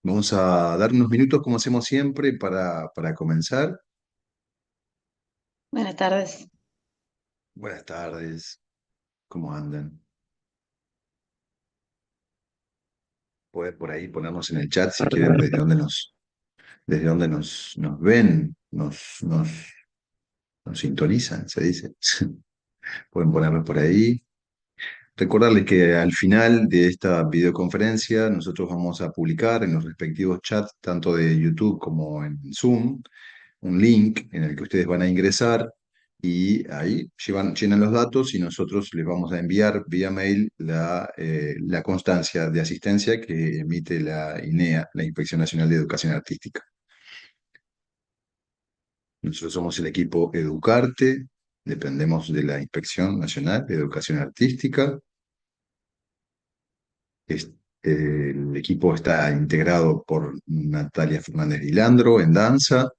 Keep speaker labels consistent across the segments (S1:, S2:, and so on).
S1: Vamos a dar unos minutos, como hacemos siempre, para comenzar.
S2: Buenas tardes.
S1: Buenas tardes, ¿cómo andan? Pueden por ahí ponernos en el chat si quieren desde dónde nos ven, nos sintonizan, se dice. Pueden ponerlo por ahí. Recordarles que al final de esta videoconferencia nosotros vamos a publicar en los respectivos chats, tanto de YouTube como en Zoom, un link en el que ustedes van a ingresar y ahí llenan los datos y nosotros les vamos a enviar vía mail la constancia de asistencia que emite la INEA, la Inspección Nacional de Educación Artística. Nosotros somos el equipo Educarte, dependemos de la Inspección Nacional de Educación Artística. El equipo está integrado por Natalia Fernández Vilandro en danza,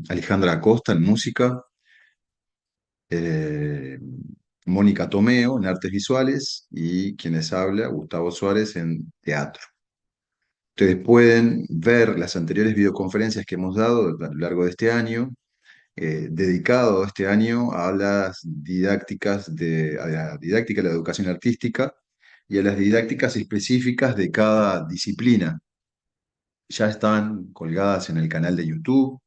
S1: Alejandra Acosta en música, eh, Mónica Tomeo en artes visuales y quienes habla, Gustavo Suárez en teatro. Ustedes pueden ver las anteriores videoconferencias que hemos dado a lo largo de este año, dedicado este año a las didácticas a la didáctica de la educación artística y a las didácticas específicas de cada disciplina. Ya están colgadas en el canal de YouTube.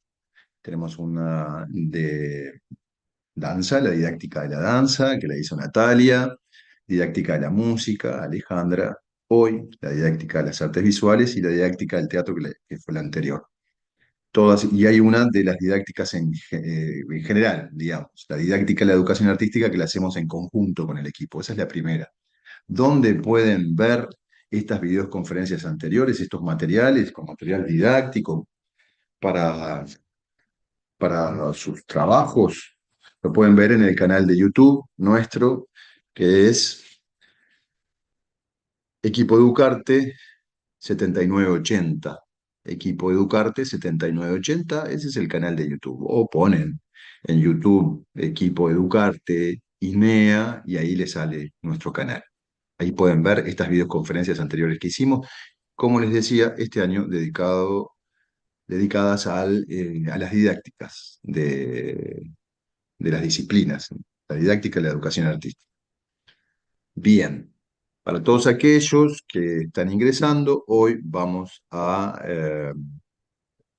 S1: Tenemos una de danza, la didáctica de la danza, que la hizo Natalia, didáctica de la música, Alejandra, hoy la didáctica de las artes visuales y la didáctica del teatro, que fue la anterior. Todas, y hay una de las didácticas en general, digamos, la didáctica de la educación artística que la hacemos en conjunto con el equipo. Esa es la primera. ¿Dónde pueden ver estas videoconferencias anteriores, estos materiales, con material didáctico para, para sus trabajos? Lo pueden ver en el canal de YouTube nuestro, que es Equipo Educarte 7980. Equipo Educarte 7980, ese es el canal de YouTube. O ponen en YouTube Equipo Educarte, INEA, y ahí les sale nuestro canal. Ahí pueden ver estas videoconferencias anteriores que hicimos, como les decía, este año dedicadas a las didácticas de las disciplinas, la didáctica y la educación artística. Bien, para todos aquellos que están ingresando, hoy vamos a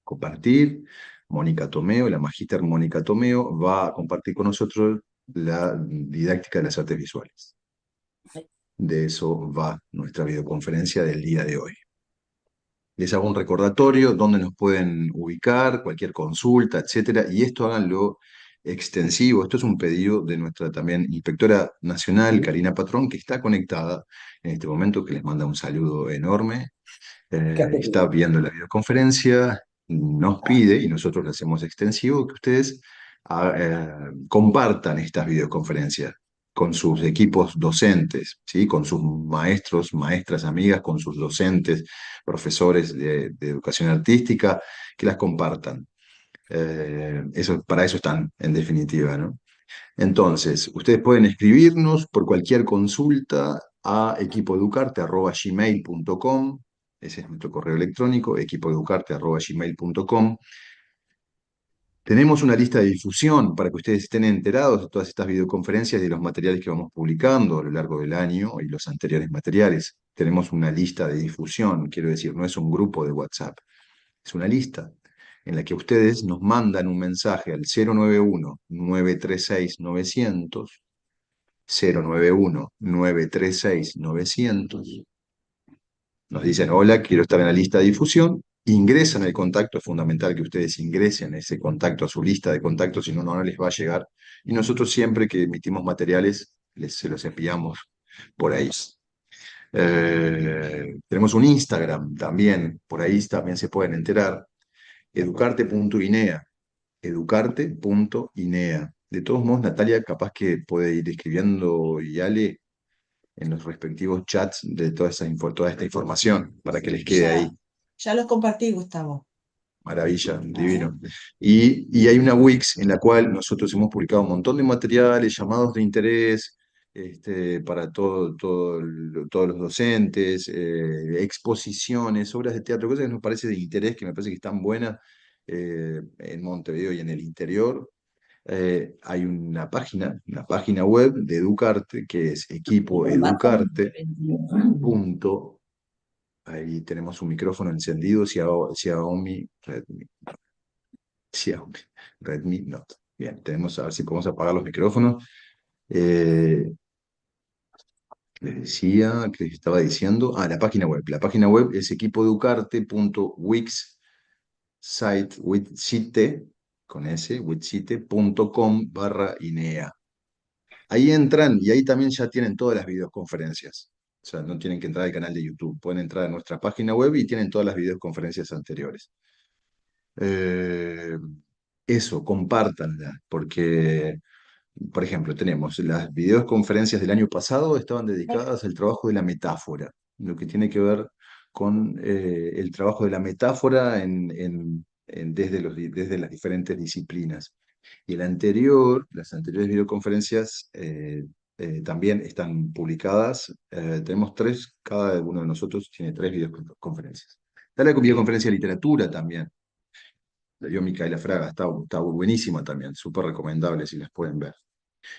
S1: compartir. Mónica Tomeo, la magíster Mónica Tomeo, va a compartir con nosotros la didáctica de las artes visuales. De eso va nuestra videoconferencia del día de hoy. Les hago un recordatorio donde nos pueden ubicar, cualquier consulta, etcétera, y esto háganlo extensivo. Esto es un pedido de nuestra también inspectora nacional, Karina Patrón, que está conectada en este momento, que les manda un saludo enorme. Está viendo la videoconferencia, nos pide, y nosotros le hacemos extensivo, que ustedes compartan estas videoconferencias con sus equipos docentes, ¿sí? Con sus maestros, maestras, amigas, con sus docentes, profesores de educación artística, que las compartan. Para eso están, en definitiva, ¿no? Entonces, ustedes pueden escribirnos por cualquier consulta a equipoeducarte@gmail.com. Ese es nuestro correo electrónico, equipoeducarte@gmail.com. Tenemos una lista de difusión para que ustedes estén enterados de todas estas videoconferencias y de los materiales que vamos publicando a lo largo del año y los anteriores materiales. Tenemos una lista de difusión, quiero decir, no es un grupo de WhatsApp, es una lista en la que ustedes nos mandan un mensaje al 091-936-900, 091-936-900. Nos dicen, hola, quiero estar en la lista de difusión. Ingresan el contacto, es fundamental que ustedes ingresen ese contacto a su lista de contactos, si no, no les va a llegar. Y nosotros siempre que emitimos materiales, se los enviamos por ahí. Tenemos un Instagram también, por ahí también se pueden enterar, educarte.inea, educarte.inea. De todos modos, Natalia capaz que puede ir escribiendo y Ale en los respectivos chats de toda esta información para que les quede ahí.
S2: Ya los compartí, Gustavo.
S1: Maravilla, divino. Y hay una Wix en la cual nosotros hemos publicado un montón de materiales, llamados de interés, para todos los docentes, exposiciones, obras de teatro, cosas que nos parece de interés, que me parece que están buenas en Montevideo y en el interior. Hay una página web de Educarte, que es equipoeducarte. Punto. Ahí tenemos un micrófono encendido, Xiaomi, Xiaomi, Redmi Note. Bien, tenemos a ver si podemos apagar los micrófonos. Eh, Les decía, que les estaba diciendo, la página web. La página web es equipoeducarte.wix site, wixsite, con S, wixsite.com/INEA. Ahí entran y ahí también ya tienen todas las videoconferencias. O sea, no tienen que entrar al canal de YouTube. Pueden entrar a nuestra página web y tienen todas las videoconferencias anteriores. Eh, Eso, compártanla, porque, por ejemplo, tenemos las videoconferencias del año pasado, estaban dedicadas al trabajo de la metáfora, lo que tiene que ver con el trabajo de la metáfora desde las diferentes disciplinas. Y las anteriores videoconferencias también están publicadas. Tenemos tres, cada uno de nosotros tiene tres videoconferencias. Está la videoconferencia de literatura también, la dio Micaela Fraga, está buenísima también, súper recomendable si las pueden ver.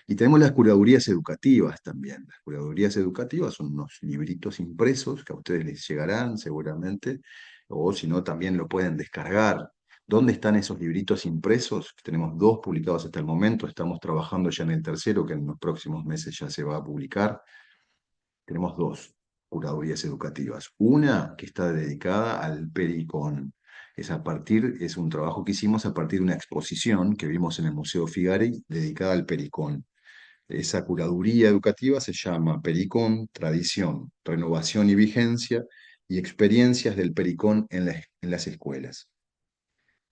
S1: Y tenemos las curadurías educativas también. Las curadurías educativas son unos libritos impresos que a ustedes les llegarán seguramente, o si no, también lo pueden descargar. ¿Dónde están esos libritos impresos? Tenemos dos publicados hasta el momento, estamos trabajando ya en el tercero, que en los próximos meses ya se va a publicar. Tenemos dos curadurías educativas. Una que está dedicada al Pericón. Es un trabajo que hicimos a partir de una exposición que vimos en el Museo Figari dedicada al Pericón. Esa curaduría educativa se llama Pericón, Tradición, Renovación y Vigencia y Experiencias del Pericón en las escuelas.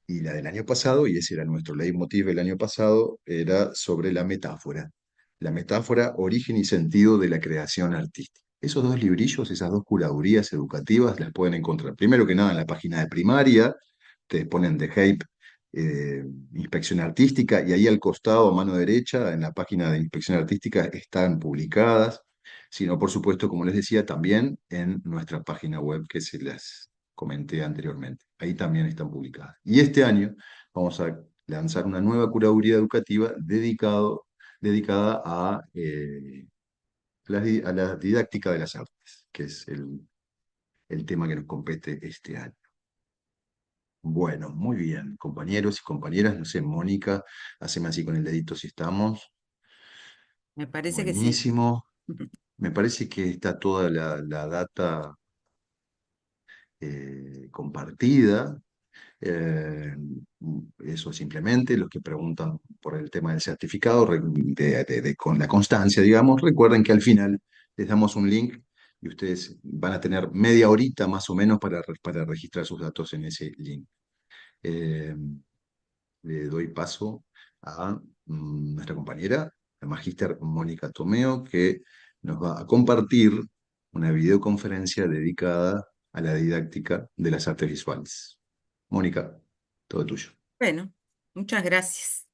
S1: Y la del año pasado, y ese era nuestro leitmotiv el año pasado, era sobre la metáfora. La metáfora, origen y sentido de la creación artística. Esos dos librillos, esas dos curadurías educativas, las pueden encontrar primero que nada en la página de primaria, te ponen de HAPE, Inspección Artística, y ahí al costado, a mano derecha, en la página de Inspección Artística, están publicadas, sino por supuesto, como les decía, también en nuestra página web que se las comenté anteriormente. Ahí también están publicadas. Y este año vamos a lanzar una nueva curaduría educativa dedicada a la didáctica de las artes, que es el tema que nos compete este año. Bueno, muy bien, compañeros y compañeras, no sé, Mónica, haceme así con el dedito si estamos.
S3: Me parece que sí.
S1: Buenísimo. Me parece que está toda la data compartida. Eh, Eso simplemente, los que preguntan por el tema del certificado, con la constancia, digamos, recuerden que al final les damos un link y ustedes van a tener media horita más o menos para registrar sus datos en ese link. Eh, Le doy paso a nuestra compañera, la magíster Mónica Tomeo, que nos va a compartir una videoconferencia dedicada a la didáctica de las artes visuales. Mónica, todo tuyo.
S3: Bueno, muchas gracias.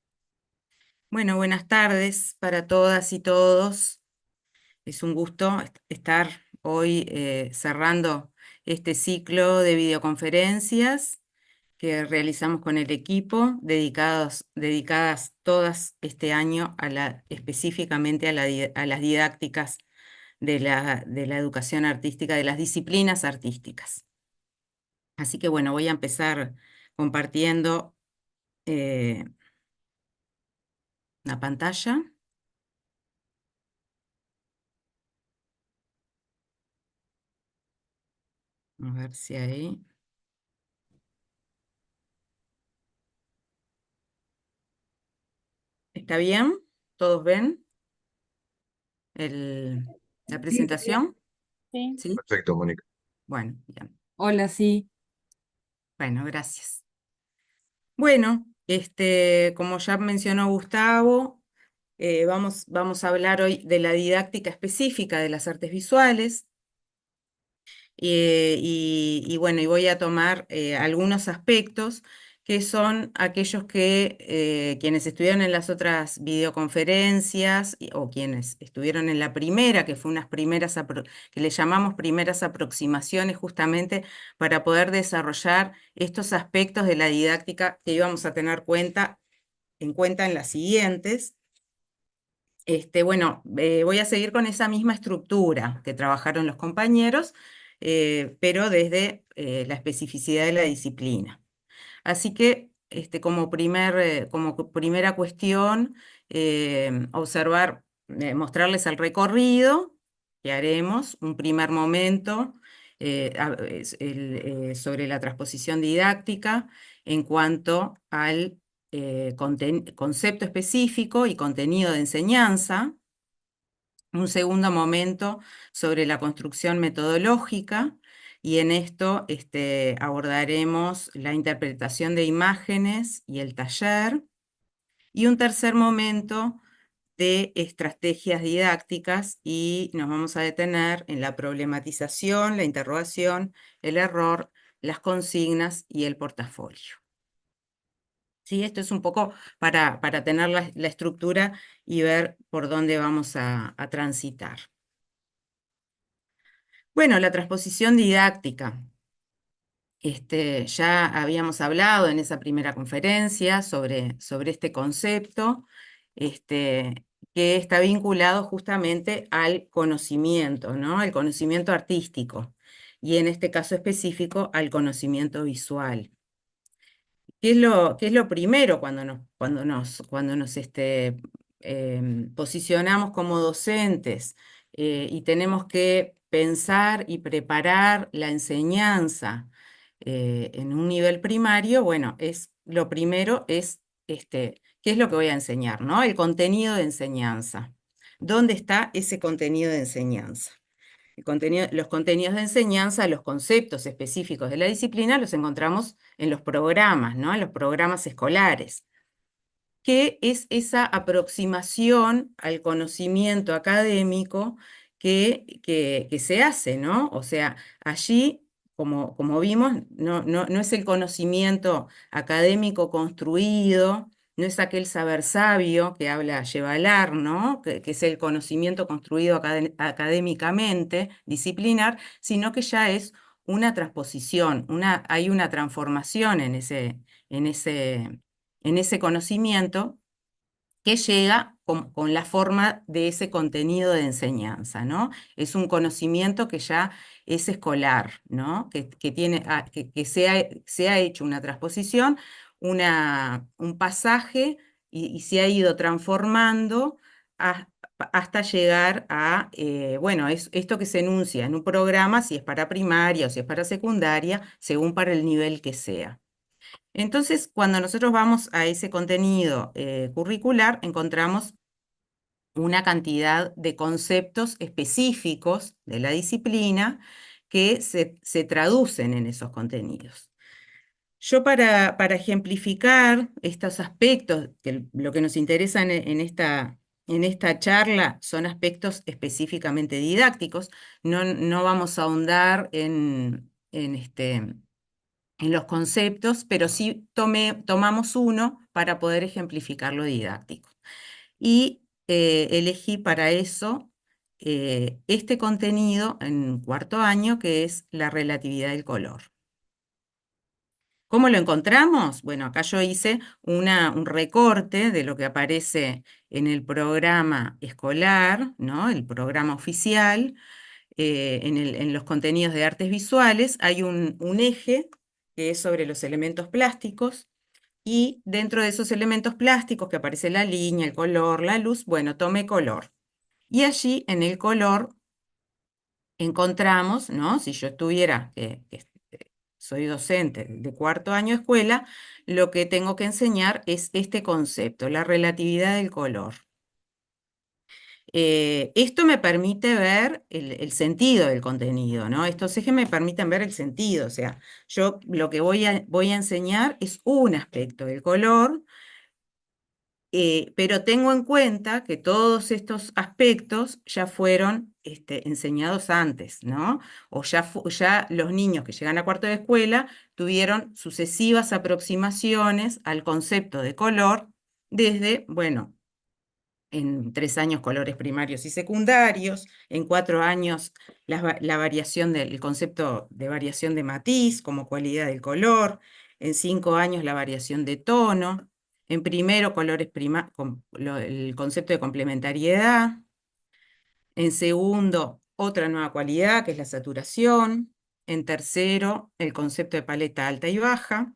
S3: Bueno, buenas tardes para todas y todos. Es un gusto estar hoy cerrando este ciclo de videoconferencias que realizamos con el equipo, dedicadas todas este año específicamente a las didácticas de la educación artística, de las disciplinas artísticas. Así que bueno, voy a empezar compartiendo eh, la pantalla. A ver si ahí. ¿Está bien? ¿Todos ven la presentación?
S4: Sí.
S3: ¿Sí?
S1: Perfecto, Mónica.
S3: Bueno, bien.
S4: Hola, sí.
S3: Bueno, gracias. Bueno, como ya mencionó Gustavo, vamos a hablar hoy de la didáctica específica de las artes visuales. Y bueno, y voy a tomar algunos aspectos que son aquellos que quienes estuvieron en las otras videoconferencias o quienes estuvieron en la primera, que fue unas primeras, que le llamamos primeras aproximaciones justamente para poder desarrollar estos aspectos de la didáctica que íbamos a tener en cuenta en las siguientes. Bueno, voy a seguir con esa misma estructura que trabajaron los compañeros, pero desde la especificidad de la disciplina. Así que como primera cuestión, mostrarles el recorrido que haremos, un primer momento sobre la transposición didáctica en cuanto al concepto específico y contenido de enseñanza. Un segundo momento sobre la construcción metodológica, y en esto abordaremos la interpretación de imágenes y el taller. Y un tercer momento de estrategias didácticas, y nos vamos a detener en la problematización, la interrogación, el error, las consignas y el portafolio. ¿Sí? Esto es un poco para tener la estructura y ver por dónde vamos a transitar. Bueno, la transposición didáctica. Ya habíamos hablado en esa primera conferencia sobre este concepto, que está vinculado justamente al conocimiento, ¿no? Al conocimiento artístico, y en este caso específico al conocimiento visual. ¿Qué es lo primero cuando nos posicionamos como docentes y tenemos que pensar y preparar la enseñanza en un nivel primario? Bueno, lo primero es ¿qué es lo que voy a enseñar, ¿no? El contenido de enseñanza. ¿Dónde está ese contenido de enseñanza? Los contenidos de enseñanza, los conceptos específicos de la disciplina los encontramos en los programas, ¿no? En los programas escolares, que es esa aproximación al conocimiento académico que se hace, ¿no? O sea, allí, como vimos, no es el conocimiento académico construido, no es aquel saber sabio que habla Yevalar, ¿no? Que es el conocimiento construido académicamente, disciplinar, sino que ya es una transposición, hay una transformación en ese conocimiento que llega con la forma de ese contenido de enseñanza, ¿no? Es un conocimiento que ya es escolar, ¿no? Que se ha hecho una transposición, un pasaje, y se ha ido transformando hasta llegar a, bueno, esto que se enuncia en un programa, si es para primaria o si es para secundaria, según para el nivel que sea. Entonces, cuando nosotros vamos a ese contenido curricular, encontramos una cantidad de conceptos específicos de la disciplina que se traducen en esos contenidos. Yo para ejemplificar estos aspectos, que lo que nos interesa en esta charla son aspectos específicamente didácticos, no vamos a ahondar en los conceptos, pero sí tomamos uno para poder ejemplificar lo didáctico. Y elegí para eso este contenido en cuarto año, que es la relatividad del color. ¿Cómo lo encontramos? Bueno, acá yo hice un recorte de lo que aparece en el programa escolar, ¿no? El programa oficial. En los contenidos de artes visuales hay un eje que es sobre los elementos plásticos, y dentro de esos elementos plásticos que aparece la línea, el color, la luz, bueno, tomé color. Y allí en el color encontramos, ¿no? Si yo estuviera, soy docente de cuarto año de escuela, lo que tengo que enseñar es este concepto, la relatividad del color. Esto me permite ver el sentido del contenido, ¿no? Estos ejes me permiten ver el sentido, o sea, yo lo que voy a enseñar es un aspecto del color, pero tengo en cuenta que todos estos aspectos ya fueron enseñados antes, ¿no? O ya los niños que llegan a cuarto de escuela tuvieron sucesivas aproximaciones al concepto de color desde, bueno, en 3 años colores primarios y secundarios, en 4 años la variación del concepto de variación de matiz como cualidad del color, en 5 años la variación de tono, en primero el concepto de complementariedad, en segundo otra nueva cualidad que es la saturación, en tercero el concepto de paleta alta y baja,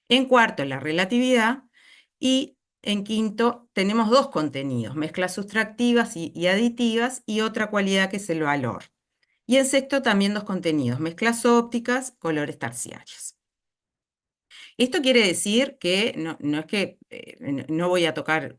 S3: en cuarto la relatividad y en quinto tenemos 2 contenidos, mezclas sustractivas y aditivas y otra cualidad que es el valor. Y en sexto también 2 contenidos, mezclas ópticas, colores terciarios. Esto quiere decir que no es que no voy a tocar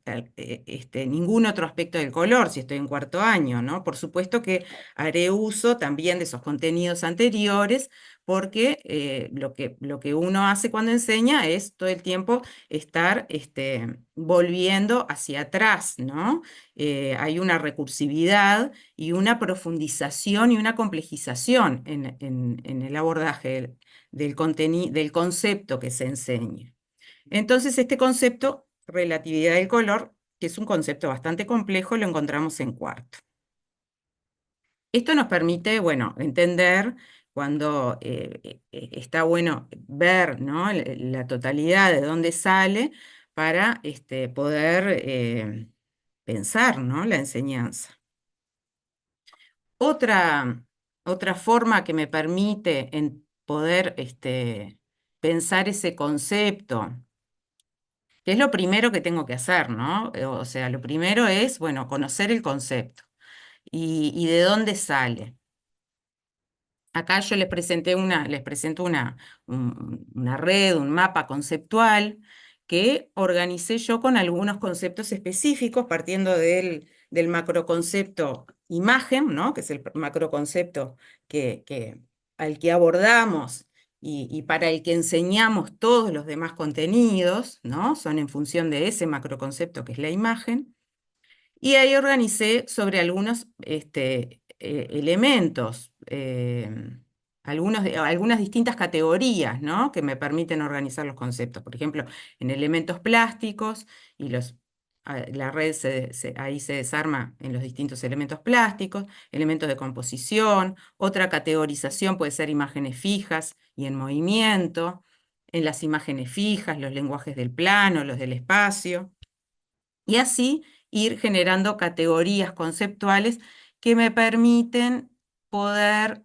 S3: ningún otro aspecto del color si estoy en cuarto año, ¿no? Por supuesto que haré uso también de esos contenidos anteriores porque lo que uno hace cuando enseña es todo el tiempo estar volviendo hacia atrás, ¿no? Hay una recursividad y una profundización y una complejización en el abordaje del concepto que se enseña. Entonces, este concepto, relatividad del color, que es un concepto bastante complejo, lo encontramos en cuarto. Esto nos permite, bueno, entender cuando está bueno ver, ¿no?, la totalidad de dónde sale para poder pensar, ¿no?, la enseñanza. Otra forma que me permite poder pensar ese concepto, que es lo primero que tengo que hacer, ¿no? O sea, lo primero es, bueno, conocer el concepto y de dónde sale. Acá yo les presento una red, un mapa conceptual que organicé yo con algunos conceptos específicos, partiendo del macroconcepto imagen, ¿no?, que es el macroconcepto al que abordamos y para el que enseñamos todos los demás contenidos, ¿no? Son en función de ese macroconcepto que es la imagen. Y ahí organicé sobre algunos elementos, algunas distintas categorías, ¿no?, que me permiten organizar los conceptos. Por ejemplo, en elementos plásticos, y la red ahí se desarma en los distintos elementos plásticos, elementos de composición, otra categorización puede ser imágenes fijas y en movimiento, en las imágenes fijas, los lenguajes del plano, los del espacio, y así ir generando categorías conceptuales que me permiten poder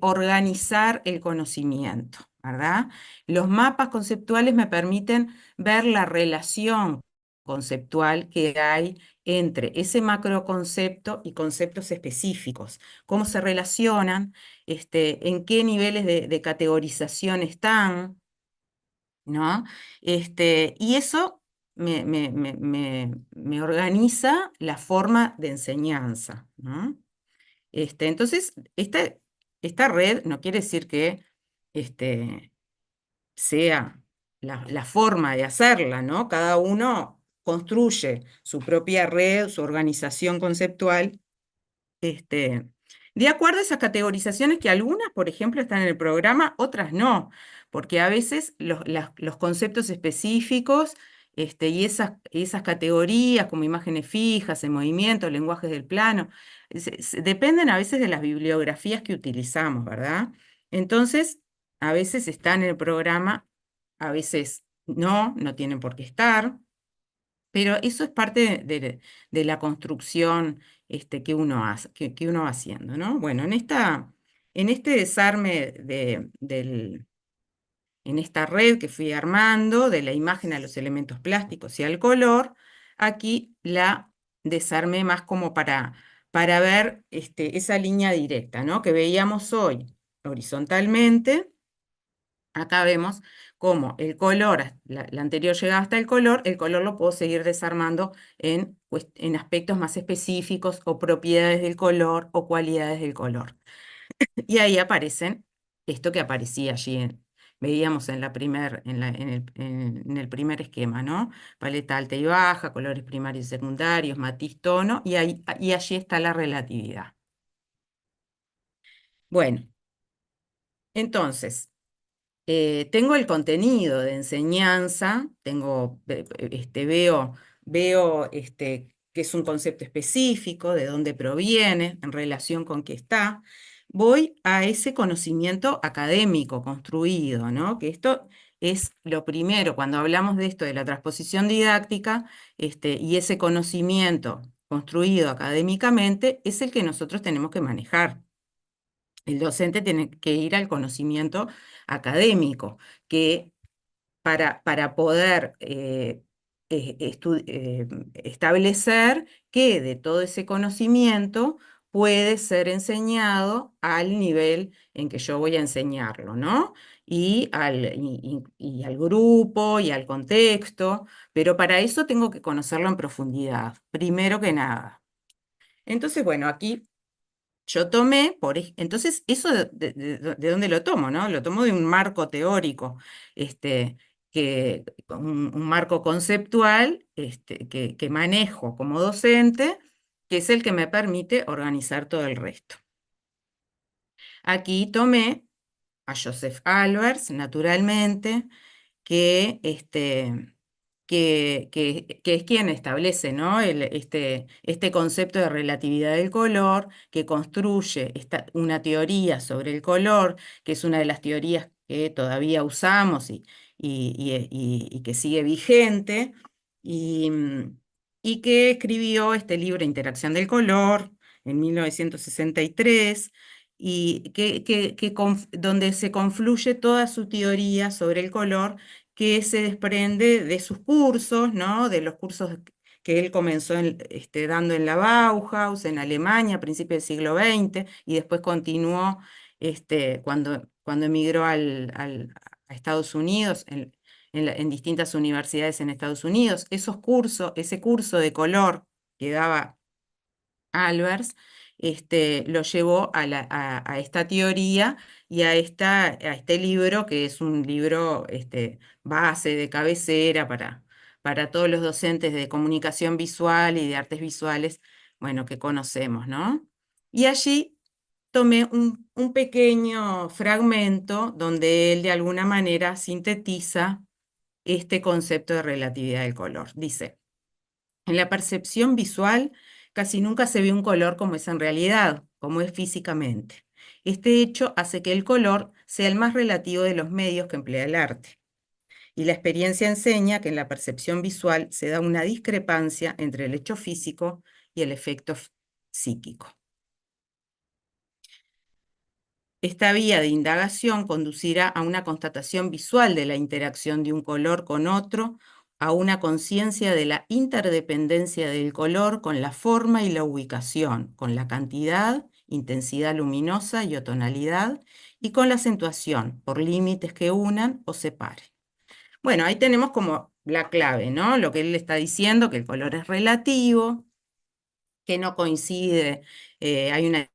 S3: organizar el conocimiento, ¿verdad? Los mapas conceptuales me permiten ver la relación conceptual que hay entre ese macroconcepto y conceptos específicos, cómo se relacionan, en qué niveles de categorización están, ¿no? Y eso me organiza la forma de enseñanza, ¿no? Entonces, esta red no quiere decir que sea la forma de hacerla, ¿no? Cada uno construye su propia red, su organización conceptual, de acuerdo a esas categorizaciones que algunas, por ejemplo, están en el programa, otras no, porque a veces los conceptos específicos y esas categorías como imágenes fijas, en movimiento, lenguajes del plano, dependen a veces de las bibliografías que utilizamos, ¿verdad? Entonces, a veces están en el programa, a veces no tienen por qué estar. Pero eso es parte de la construcción que uno hace, que uno va haciendo, ¿no? Bueno, en este desarme en esta red que fui armando, de la imagen a los elementos plásticos y al color, aquí la desarmé más como para ver esa línea directa, ¿no?, que veíamos hoy horizontalmente. Acá vemos cómo el color, la anterior llegaba hasta el color lo puedo seguir desarmando en aspectos más específicos o propiedades del color o cualidades del color. Y ahí aparecen esto que aparecía allí veíamos en en el primer esquema, ¿no? Paleta alta y baja, colores primarios y secundarios, matiz, tono, y allí está la relatividad. Bueno, entonces, tengo el contenido de enseñanza, veo que es un concepto específico, de dónde proviene, en relación con qué está. Voy a ese conocimiento académico construido, ¿no? Que esto es lo primero, cuando hablamos de esto, de la transposición didáctica, y ese conocimiento construido académicamente, es el que nosotros tenemos que manejar. El docente tiene que ir al conocimiento académico, que para poder establecer que de todo ese conocimiento puede ser enseñado al nivel en que yo voy a enseñarlo, ¿no? Y al grupo y al contexto, pero para eso tengo que conocerlo en profundidad, primero que nada. Entonces, bueno, aquí yo tomé, entonces, ¿eso de dónde lo tomo, no? Lo tomo de un marco teórico, este, un marco conceptual que manejo como docente, que es el que me permite organizar todo el resto. Aquí tomé a Joseph Albers, naturalmente, que, que es quien establece, ¿no? Este concepto de relatividad del color, que construye una teoría sobre el color, que es una de las teorías que todavía usamos y que sigue vigente, y, y que escribió este libro Interacción del color en 1963 y donde se confluye toda su teoría sobre el color que se desprende de sus cursos, ¿no? De los cursos que él comenzó dando en la Bauhaus, en Alemania, a principios del siglo XX, y después continuó cuando emigró a Estados Unidos, en distintas universidades en Estados Unidos. Ese curso de color que daba Albers, lo llevó a esta teoría y a este libro, que es un libro base de cabecera para todos los docentes de comunicación visual y de artes visuales, bueno, que conocemos, ¿no? Y allí tomé un pequeño fragmento donde él de alguna manera sintetiza este concepto de relatividad del color. Dice: en la percepción visual, casi nunca se ve un color como es en realidad, como es físicamente. Este hecho hace que el color sea el más relativo de los medios que emplea el arte. Y la experiencia enseña que en la percepción visual se da una discrepancia entre el hecho físico y el efecto psíquico. Esta vía de indagación conducirá a una constatación visual de la interacción de un color con otro, a una conciencia de la interdependencia del color con la forma y la ubicación, con la cantidad, intensidad luminosa y o tonalidad, y con la acentuación, por límites que unan o separen. Bueno, ahí tenemos como la clave, ¿no? Lo que él está diciendo, que el color es relativo, que no coincide, hay una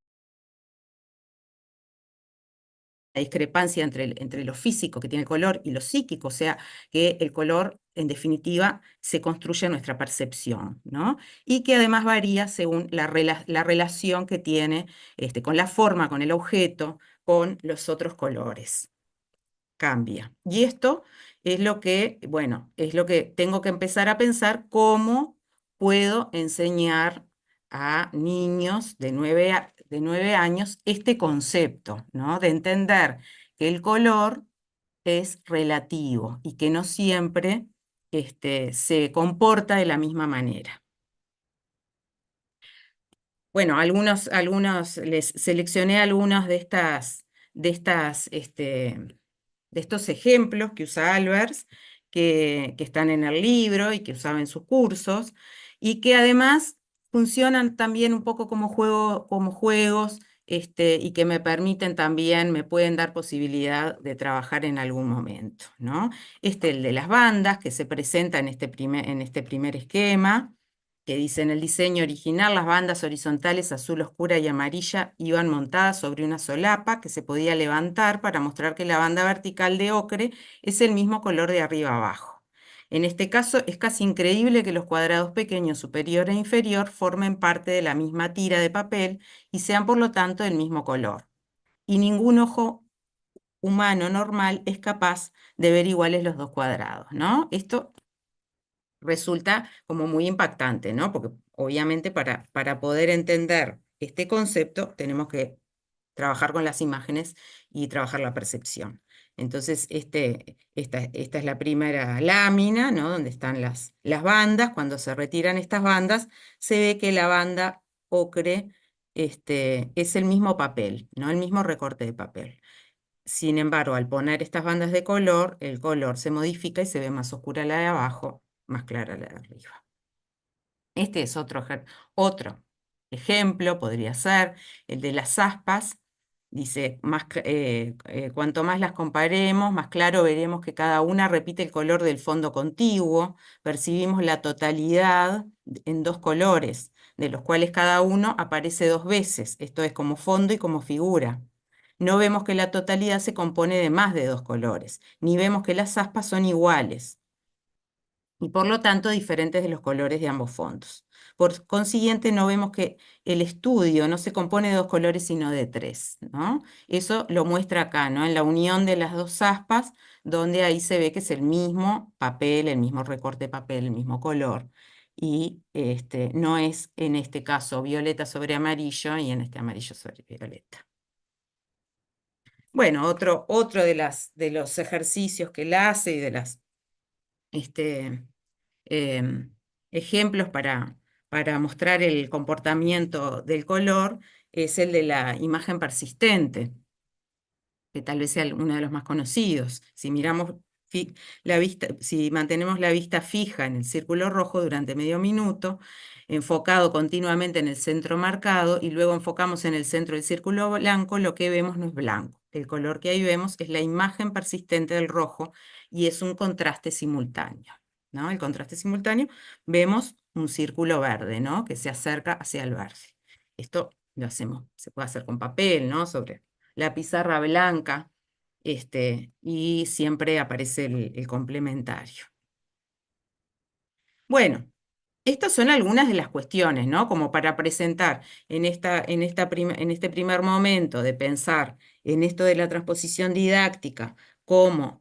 S3: discrepancia entre lo físico que tiene el color y lo psíquico, o sea, que el color, en definitiva, se construye en nuestra percepción, ¿no? Y que además varía según la relación que tiene con la forma, con el objeto, con los otros colores. Cambia. Y esto es lo que, bueno, es lo que tengo que empezar a pensar cómo puedo enseñar a niños de 9 años este concepto, ¿no? De entender que el color es relativo y que no siempre se comporta de la misma manera. Bueno, les seleccioné algunos de estos ejemplos que usa Albers, que están en el libro y que usaba en sus cursos, y que además funcionan también un poco como juegos, y que me permiten también, me pueden dar posibilidad de trabajar en algún momento, ¿no? El de las bandas, que se presenta en este primer esquema, que dice: en el diseño original las bandas horizontales azul oscura y amarilla iban montadas sobre una solapa que se podía levantar para mostrar que la banda vertical de ocre es el mismo color de arriba abajo. En este caso es casi increíble que los cuadrados pequeños superior e inferior formen parte de la misma tira de papel y sean por lo tanto del mismo color. Y ningún ojo humano normal es capaz de ver iguales los dos cuadrados, ¿no? Esto resulta como muy impactante, ¿no? Porque obviamente para poder entender este concepto tenemos que trabajar con las imágenes y trabajar la percepción. Entonces, esta es la primera lámina, ¿no? Donde están las bandas. Cuando se retiran estas bandas, se ve que la banda ocre es el mismo papel, ¿no? El mismo recorte de papel. Sin embargo, al poner estas bandas de color, el color se modifica y se ve más oscura la de abajo, más clara la de arriba. Este es otro ejemplo, podría ser el de las aspas. Dice, cuanto más las comparemos, más claro veremos que cada una repite el color del fondo contiguo. Percibimos la totalidad en dos colores, de los cuales cada uno aparece dos veces, esto es como fondo y como figura. No vemos que la totalidad se compone de más de dos colores, ni vemos que las aspas son iguales y por lo tanto diferentes de los colores de ambos fondos. Por consiguiente, no vemos que el estudio no se compone de dos colores, sino de tres, ¿no? Eso lo muestra acá, ¿no? En la unión de las dos aspas, donde ahí se ve que es el mismo papel, el mismo recorte de papel, el mismo color. Y no es en este caso violeta sobre amarillo y en este amarillo sobre violeta. Bueno, otro de los ejercicios que él hace y de las em, ejemplos para mostrar el comportamiento del color es el de la imagen persistente, que tal vez sea uno de los más conocidos. Si miramos si mantenemos la vista fija en el círculo rojo durante medio minuto, enfocado continuamente en el centro marcado, y luego enfocamos en el centro del círculo blanco, lo que vemos no es blanco. El color que ahí vemos es la imagen persistente del rojo y es un contraste simultáneo, ¿no? El contraste simultáneo, vemos un círculo verde, ¿no? Que se acerca hacia el verde. Esto lo hacemos, se puede hacer con papel, ¿no? Sobre la pizarra blanca, y siempre aparece el complementario. Bueno, estas son algunas de las cuestiones, ¿no? Como para presentar en este primer momento de pensar en esto de la transposición didáctica, cómo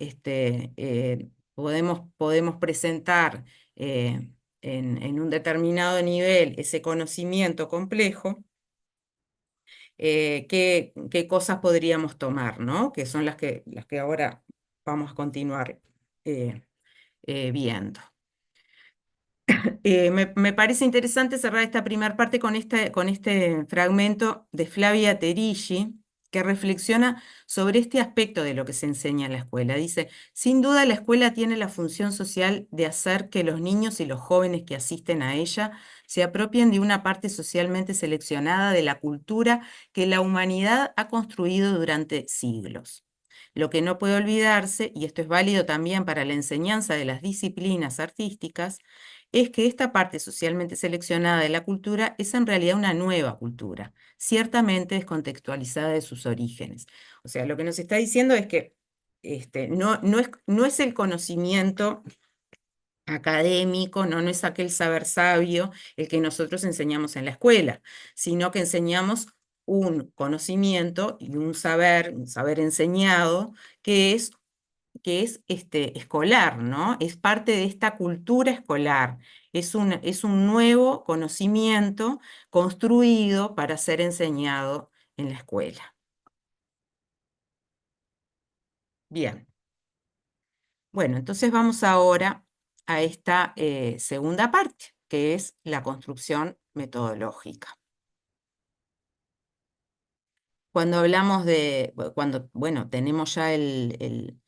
S3: podemos presentar en un determinado nivel ese conocimiento complejo. Qué cosas podríamos tomar, ¿no? Que son las que ahora vamos a continuar viendo. Me parece interesante cerrar esta primera parte con este fragmento de Flavia Terilli, que reflexiona sobre este aspecto de lo que se enseña en la escuela. Dice: sin duda la escuela tiene la función social de hacer que los niños y los jóvenes que asisten a ella se apropien de una parte socialmente seleccionada de la cultura que la humanidad ha construido durante siglos. Lo que no puede olvidarse, y esto es válido también para la enseñanza de las disciplinas artísticas, es que esta parte socialmente seleccionada de la cultura es en realidad una nueva cultura, ciertamente descontextualizada de sus orígenes. O sea, lo que nos está diciendo es que no es el conocimiento académico, no es aquel saber sabio el que nosotros enseñamos en la escuela, sino que enseñamos un conocimiento y un saber enseñado que es escolar, ¿no? Es parte de esta cultura escolar. Es un nuevo conocimiento construido para ser enseñado en la escuela. Bien. Bueno, entonces vamos ahora a esta segunda parte, que es la construcción metodológica. Cuando hablamos bueno, tenemos ya el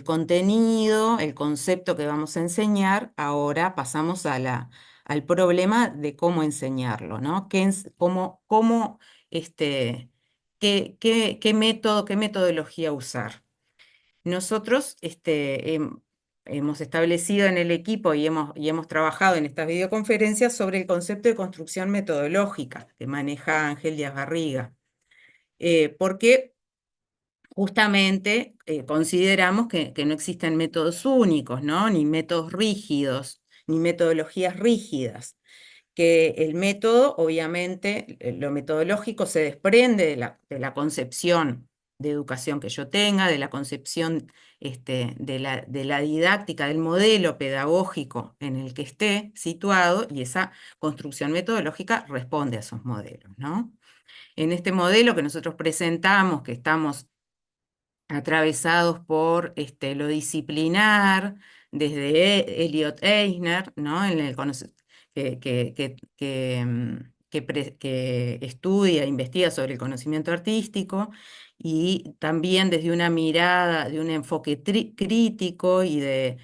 S3: contenido, el concepto que vamos a enseñar, ahora pasamos al problema de cómo enseñarlo, ¿no? ¿Qué método, qué metodología usar? Nosotros hemos establecido en el equipo y hemos trabajado en estas videoconferencias sobre el concepto de construcción metodológica que maneja Ángel Díaz Barriga. Porque justamente consideramos que no existen métodos únicos, ¿no? Ni métodos rígidos, ni metodologías rígidas. Que el método, obviamente, lo metodológico se desprende de la concepción de educación que yo tenga, de la concepción de la didáctica, del modelo pedagógico en el que esté situado, y esa construcción metodológica responde a esos modelos, ¿no? En este modelo que nosotros presentamos, que estamos atravesados por lo disciplinar, desde Elliot Eisner, ¿no? En el que estudia, investiga sobre el conocimiento artístico, y también desde una mirada, de un enfoque crítico y de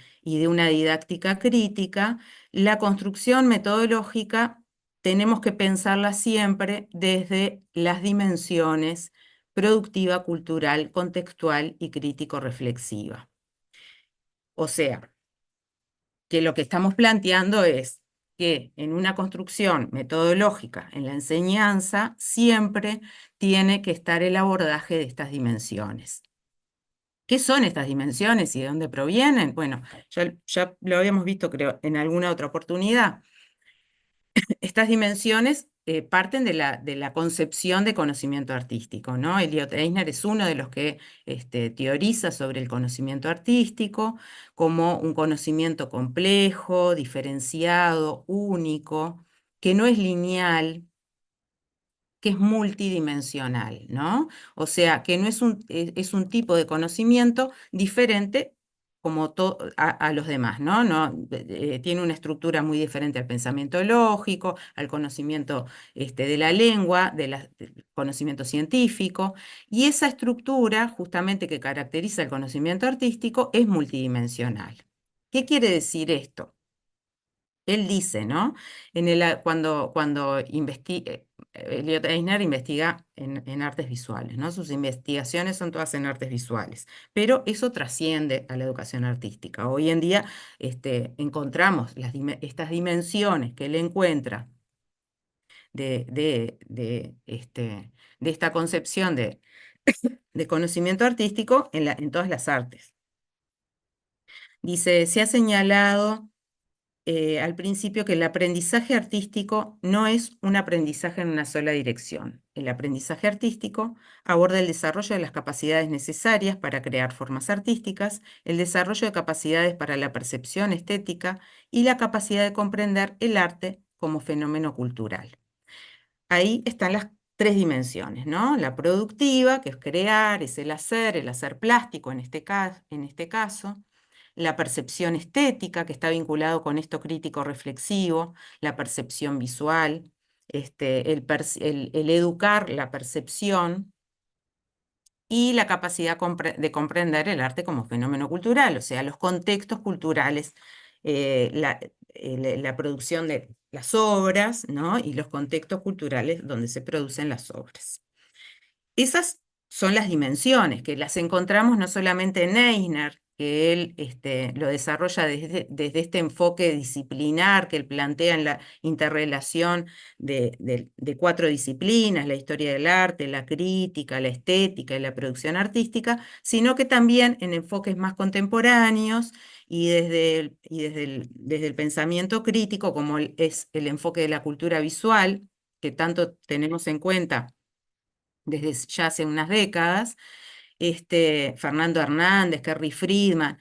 S3: una didáctica crítica, la construcción metodológica tenemos que pensarla siempre desde las dimensiones productiva, cultural, contextual y crítico-reflexiva. O sea, que lo que estamos planteando es que en una construcción metodológica, en la enseñanza, siempre tiene que estar el abordaje de estas dimensiones. ¿Qué son estas dimensiones y de dónde provienen? Bueno, ya lo habíamos visto, creo, en alguna otra oportunidad. Estas dimensiones parten de la concepción de conocimiento artístico, ¿no? Elliot Eisner es uno de los que teoriza sobre el conocimiento artístico como un conocimiento complejo, diferenciado, único, que no es lineal, que es multidimensional, ¿no? O sea, que no es es un tipo de conocimiento diferente como a los demás, ¿no? Tiene una estructura muy diferente al pensamiento lógico, al conocimiento de la lengua, del conocimiento científico, y esa estructura justamente que caracteriza el conocimiento artístico es multidimensional. ¿Qué quiere decir esto? Él dice, ¿no? Cuando Elliot Eisner investiga en artes visuales, ¿no? Sus investigaciones son todas en artes visuales, pero eso trasciende a la educación artística. Hoy en día encontramos estas dimensiones que él encuentra de esta concepción de conocimiento artístico en todas las artes. Dice, se ha señalado al principio que el aprendizaje artístico no es un aprendizaje en una sola dirección. El aprendizaje artístico aborda el desarrollo de las capacidades necesarias para crear formas artísticas, el desarrollo de capacidades para la percepción estética y la capacidad de comprender el arte como fenómeno cultural. Ahí están las tres dimensiones, ¿no? La productiva, que es crear, es el hacer plástico en este caso. La percepción estética, que está vinculado con esto crítico reflexivo, la percepción visual, el educar la percepción, y la capacidad de comprender el arte como fenómeno cultural, o sea, los contextos culturales, la producción de las obras, ¿no? Y los contextos culturales donde se producen las obras. Esas son las dimensiones, que las encontramos no solamente en Eisner, que él lo desarrolla desde este enfoque disciplinar que él plantea en la interrelación de cuatro disciplinas, la historia del arte, la crítica, la estética y la producción artística, sino que también en enfoques más contemporáneos y desde el pensamiento crítico, como es el enfoque de la cultura visual, que tanto tenemos en cuenta desde ya hace unas décadas, Fernando Hernández, Kerry Friedman,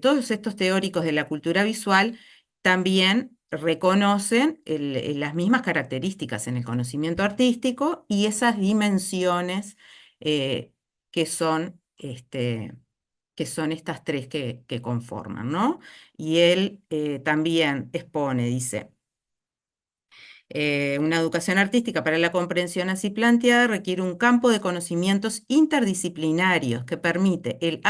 S3: todos estos teóricos de la cultura visual también reconocen las mismas características en el conocimiento artístico y esas dimensiones que son, que son estas tres que conforman, ¿no? Y él también expone, dice, una educación artística para la comprensión así planteada requiere un campo de conocimientos interdisciplinarios que permite el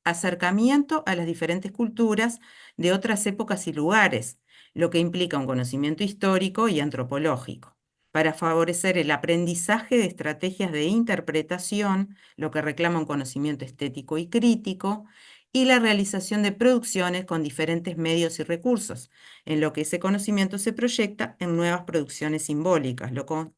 S3: acercamiento a las diferentes culturas de otras épocas y lugares, lo que implica un conocimiento histórico y antropológico, para favorecer el aprendizaje de estrategias de interpretación, lo que reclama un conocimiento estético y crítico, y la realización de producciones con diferentes medios y recursos, en lo que ese conocimiento se proyecta en nuevas producciones simbólicas,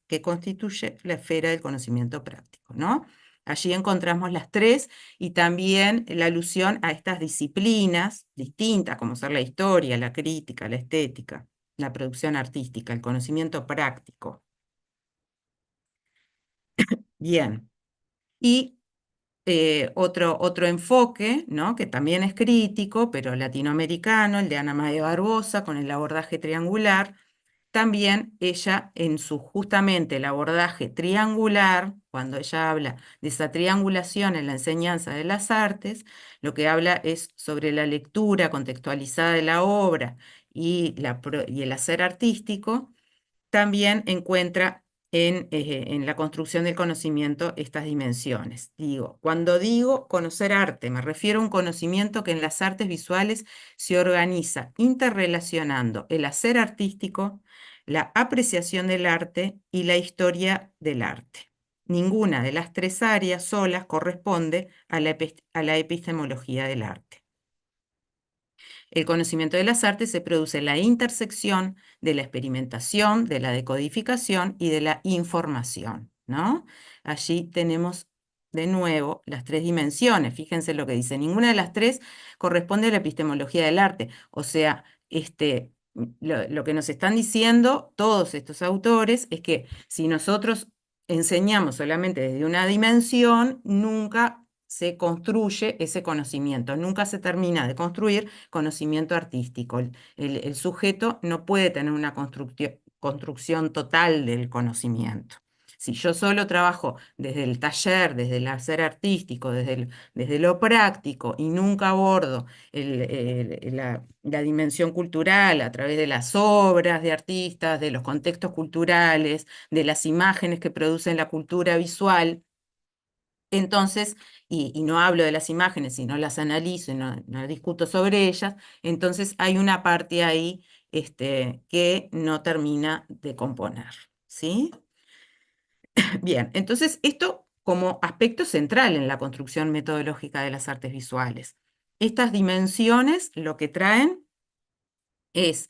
S3: que constituye la esfera del conocimiento práctico, ¿no? Allí encontramos las tres y también la alusión a estas disciplinas distintas, como ser la historia, la crítica, la estética, la producción artística, el conocimiento práctico. Bien. Y otro enfoque, ¿no?, que también es crítico, pero latinoamericano, el de Ana María Barbosa, con el abordaje triangular. También ella, justamente el abordaje triangular, cuando ella habla de esa triangulación en la enseñanza de las artes, lo que habla es sobre la lectura contextualizada de la obra y el hacer artístico. También encuentra en la construcción del conocimiento estas dimensiones. Cuando digo conocer arte, me refiero a un conocimiento que en las artes visuales se organiza interrelacionando el hacer artístico, la apreciación del arte y la historia del arte. Ninguna de las tres áreas solas corresponde a la epistemología del arte. El conocimiento de las artes se produce en la intersección de la experimentación, de la decodificación y de la información, ¿no? Allí tenemos de nuevo las tres dimensiones. Fíjense lo que dice. Ninguna de las tres corresponde a la epistemología del arte. O sea, lo que nos están diciendo todos estos autores es que si nosotros enseñamos solamente desde una dimensión, nunca se construye ese conocimiento, nunca se termina de construir conocimiento artístico. El sujeto no puede tener una construcción total del conocimiento. Si yo solo trabajo desde el taller, desde el hacer artístico, desde lo práctico y nunca abordo la dimensión cultural a través de las obras de artistas, de los contextos culturales, de las imágenes que producen la cultura visual, entonces, y no hablo de las imágenes, sino las analizo y no discuto sobre ellas, entonces hay una parte ahí que no termina de componer, ¿sí? Bien, entonces esto como aspecto central en la construcción metodológica de las artes visuales. Estas dimensiones lo que traen es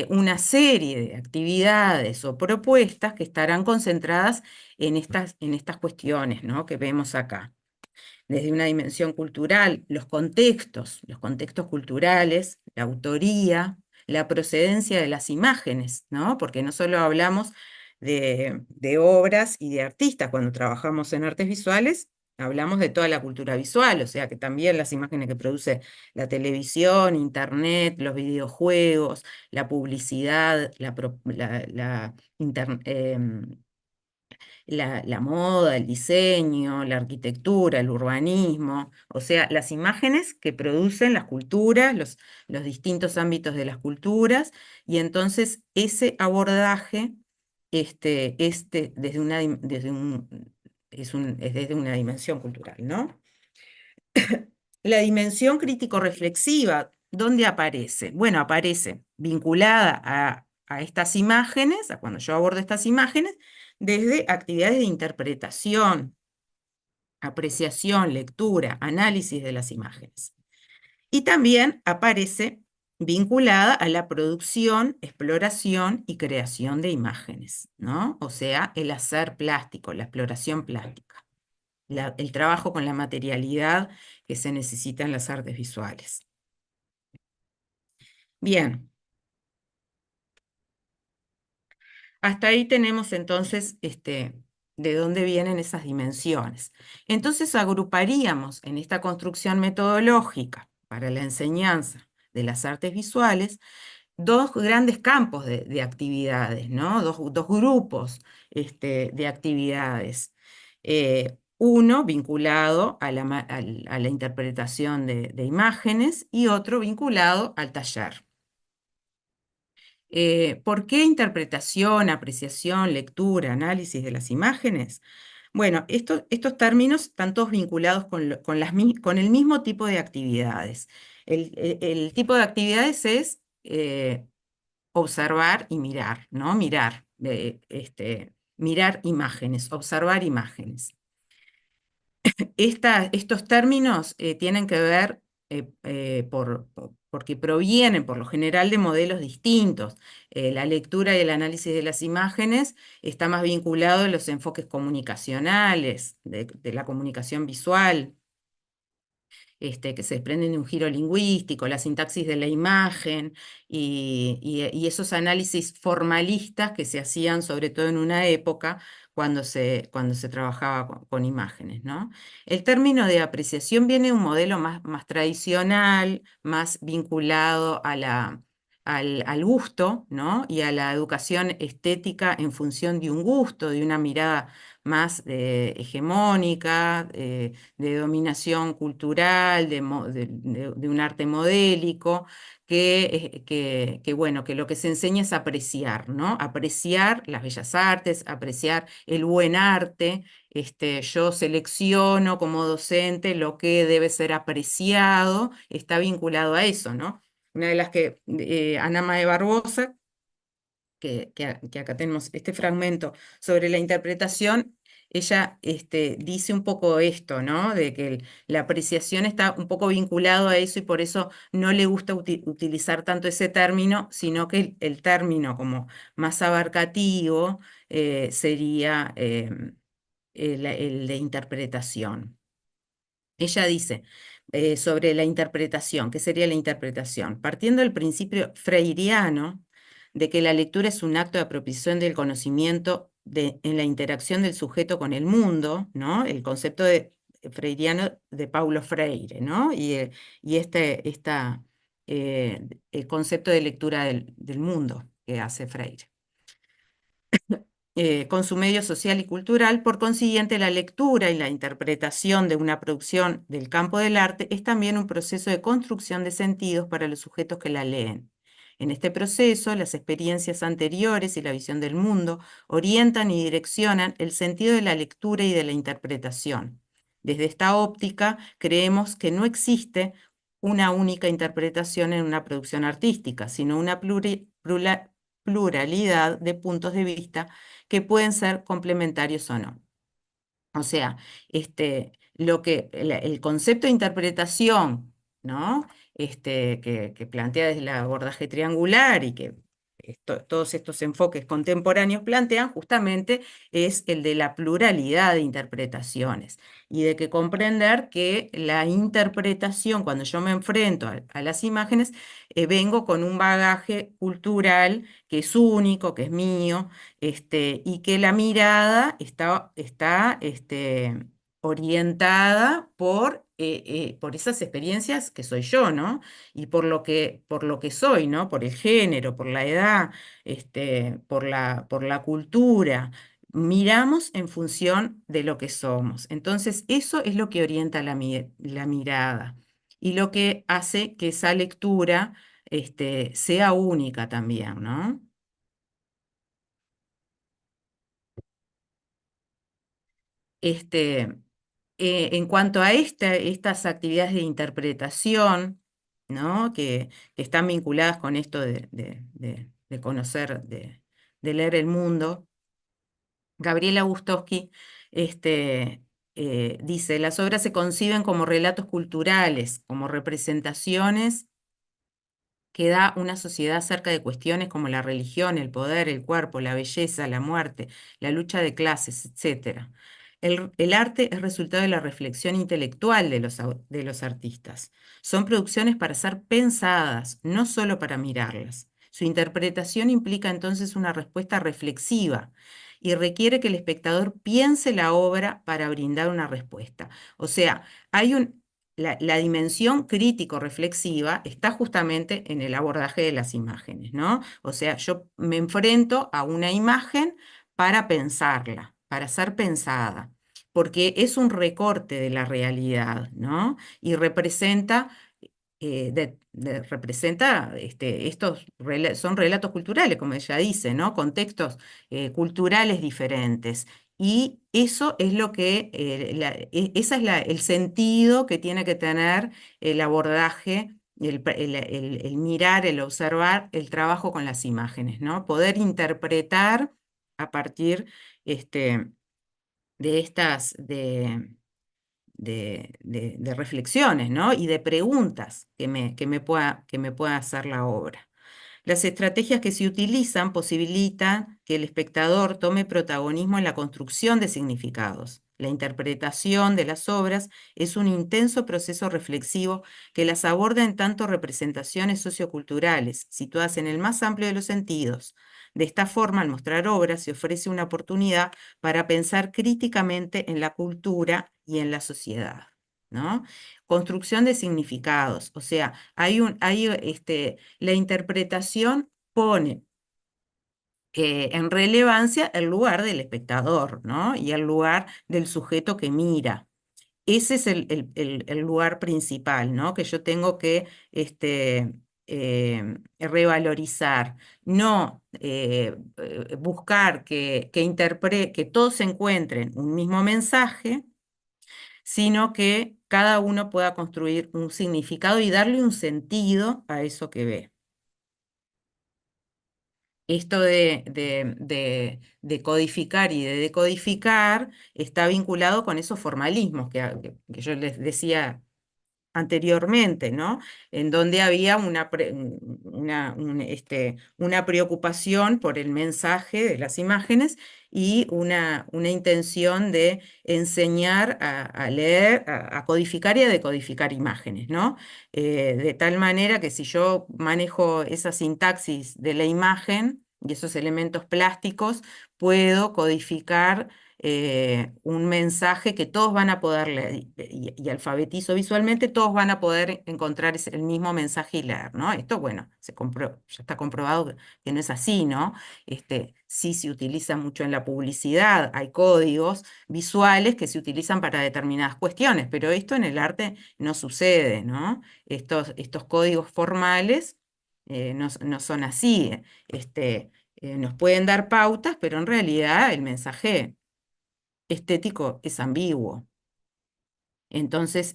S3: una serie de actividades o propuestas que estarán concentradas en estas cuestiones, ¿no?, que vemos acá. Desde una dimensión cultural, los contextos culturales, la autoría, la procedencia de las imágenes, ¿no? Porque no solo hablamos de obras y de artistas cuando trabajamos en artes visuales, hablamos de toda la cultura visual, o sea que también las imágenes que produce la televisión, internet, los videojuegos, la publicidad, la moda, el diseño, la arquitectura, el urbanismo, o sea, las imágenes que producen las culturas, los distintos ámbitos de las culturas, y entonces ese abordaje es desde una dimensión cultural, ¿no? La dimensión crítico-reflexiva, ¿dónde aparece? Bueno, aparece vinculada a estas imágenes, a cuando yo abordo estas imágenes, desde actividades de interpretación, apreciación, lectura, análisis de las imágenes. Y también aparece vinculada a la producción, exploración y creación de imágenes, ¿no? O sea, el hacer plástico, la exploración plástica, el trabajo con la materialidad que se necesita en las artes visuales. Bien. Hasta ahí tenemos entonces de dónde vienen esas dimensiones. Entonces agruparíamos en esta construcción metodológica para la enseñanza de las artes visuales dos grandes campos de actividades, ¿no? Dos grupos de actividades. Uno vinculado a la interpretación de imágenes y otro vinculado al taller. ¿Por qué interpretación, apreciación, lectura, análisis de las imágenes? Bueno, estos términos están todos vinculados con el mismo tipo de actividades. El tipo de actividades es observar y mirar, ¿no? Mirar imágenes, observar imágenes. Estos términos tienen que ver porque provienen por lo general de modelos distintos. La lectura y el análisis de las imágenes está más vinculado a los enfoques comunicacionales, de la comunicación visual, que se desprenden de un giro lingüístico, la sintaxis de la imagen y esos análisis formalistas que se hacían sobre todo en una época cuando se trabajaba con imágenes, ¿no? El término de apreciación viene de un modelo más tradicional, más vinculado al gusto, ¿no? Y a la educación estética en función de un gusto, de una mirada más hegemónica, de dominación cultural, de un arte modélico, bueno, que lo que se enseña es apreciar, ¿no? Apreciar las bellas artes, apreciar el buen arte. Yo selecciono como docente lo que debe ser apreciado, está vinculado a eso, ¿no? Una de las que, Ana Mae Barbosa, que acá tenemos este fragmento sobre la interpretación, ella dice un poco esto, ¿no? De que la apreciación está un poco vinculado a eso y por eso no le gusta utilizar tanto ese término, sino que el término como más abarcativo sería el de interpretación. Ella dice sobre la interpretación, ¿qué sería la interpretación? Partiendo del principio freiriano de que la lectura es un acto de apropiación del conocimiento en la interacción del sujeto con el mundo, ¿no? El concepto freiriano de Paulo Freire, ¿no? Y el concepto de lectura del mundo que hace Freire. Con su medio social y cultural. Por consiguiente, la lectura y la interpretación de una producción del campo del arte es también un proceso de construcción de sentidos para los sujetos que la leen. En este proceso, las experiencias anteriores y la visión del mundo orientan y direccionan el sentido de la lectura y de la interpretación. Desde esta óptica, creemos que no existe una única interpretación en una producción artística, sino una pluralidad de puntos de vista que pueden ser complementarios o no. O sea, el concepto de interpretación, ¿no? Que plantea desde el abordaje triangular y que todos estos enfoques contemporáneos plantean justamente es el de la pluralidad de interpretaciones y de que comprender que la interpretación, cuando yo me enfrento a las imágenes, vengo con un bagaje cultural que es único, que es mío, y que la mirada está orientada por esas experiencias que soy yo, ¿no? Y por lo que soy, ¿no? Por el género, por la edad, por la cultura. Miramos en función de lo que somos. Entonces, eso es lo que orienta la mirada y lo que hace que esa lectura, sea única también, ¿no? Este, en cuanto a estas actividades de interpretación, ¿no? Que están vinculadas con esto de conocer, de leer el mundo, Gabriela Bustowski dice, las obras se conciben como relatos culturales, como representaciones que da una sociedad acerca de cuestiones como la religión, el poder, el cuerpo, la belleza, la muerte, la lucha de clases, etc. El arte es resultado de la reflexión intelectual de los artistas. Son producciones para ser pensadas, no solo para mirarlas. Su interpretación implica entonces una respuesta reflexiva y requiere que el espectador piense la obra para brindar una respuesta. O sea, la dimensión crítico-reflexiva está justamente en el abordaje de las imágenes, ¿no? O sea, yo me enfrento a una imagen para pensarla, para ser pensada, porque es un recorte de la realidad, ¿no? Y representa son relatos culturales, como ella dice, ¿no? Contextos culturales diferentes. Y eso es lo que, esa es el sentido que tiene que tener el abordaje, el mirar, el observar, el trabajo con las imágenes, ¿no? Poder interpretar a partir este, de de reflexiones, ¿no? Y de preguntas que me pueda hacer la obra. Las estrategias que se utilizan posibilitan que el espectador tome protagonismo en la construcción de significados. La interpretación de las obras es un intenso proceso reflexivo que las aborda en tanto representaciones socioculturales, situadas en el más amplio de los sentidos. De esta forma, al mostrar obras, se ofrece una oportunidad para pensar críticamente en la cultura y en la sociedad, ¿no? Construcción de significados, o sea, la interpretación pone en relevancia el lugar del espectador, ¿no? Y el lugar del sujeto que mira. Ese es el lugar principal, ¿no? Que yo tengo que revalorizar, no buscar que todos encuentren un mismo mensaje, sino que cada uno pueda construir un significado y darle un sentido a eso que ve. Esto de codificar y de decodificar está vinculado con esos formalismos que yo les decía anteriormente, ¿no? En donde había una preocupación por el mensaje de las imágenes y una intención de enseñar a leer, a codificar y a decodificar imágenes, ¿no? De tal manera que si yo manejo esa sintaxis de la imagen y esos elementos plásticos, puedo codificar un mensaje que todos van a poder leer y alfabetizo visualmente, todos van a poder encontrar el mismo mensaje y leer, ¿no? Esto, bueno, ya está comprobado que no es así, ¿no? Sí se utiliza mucho en la publicidad, hay códigos visuales que se utilizan para determinadas cuestiones, pero esto en el arte no sucede, ¿no? Estos códigos formales no son así. Nos pueden dar pautas, pero en realidad el mensaje estético es ambiguo. Entonces,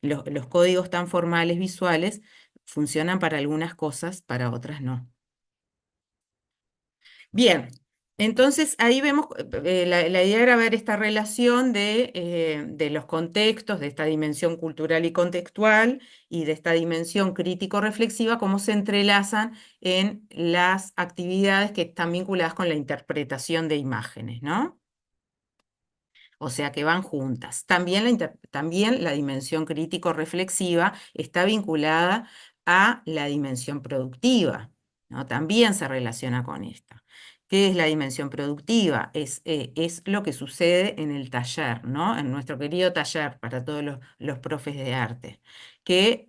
S3: los códigos tan formales visuales funcionan para algunas cosas, para otras no. Bien, entonces ahí vemos, la idea era ver esta relación de los contextos, de esta dimensión cultural y contextual, y de esta dimensión crítico-reflexiva, cómo se entrelazan en las actividades que están vinculadas con la interpretación de imágenes, ¿no? O sea que van juntas. También la dimensión crítico-reflexiva está vinculada a la dimensión productiva, ¿no? También se relaciona con esta. ¿Qué es la dimensión productiva? Es lo que sucede en el taller, ¿no? En nuestro querido taller para todos los profes de arte, que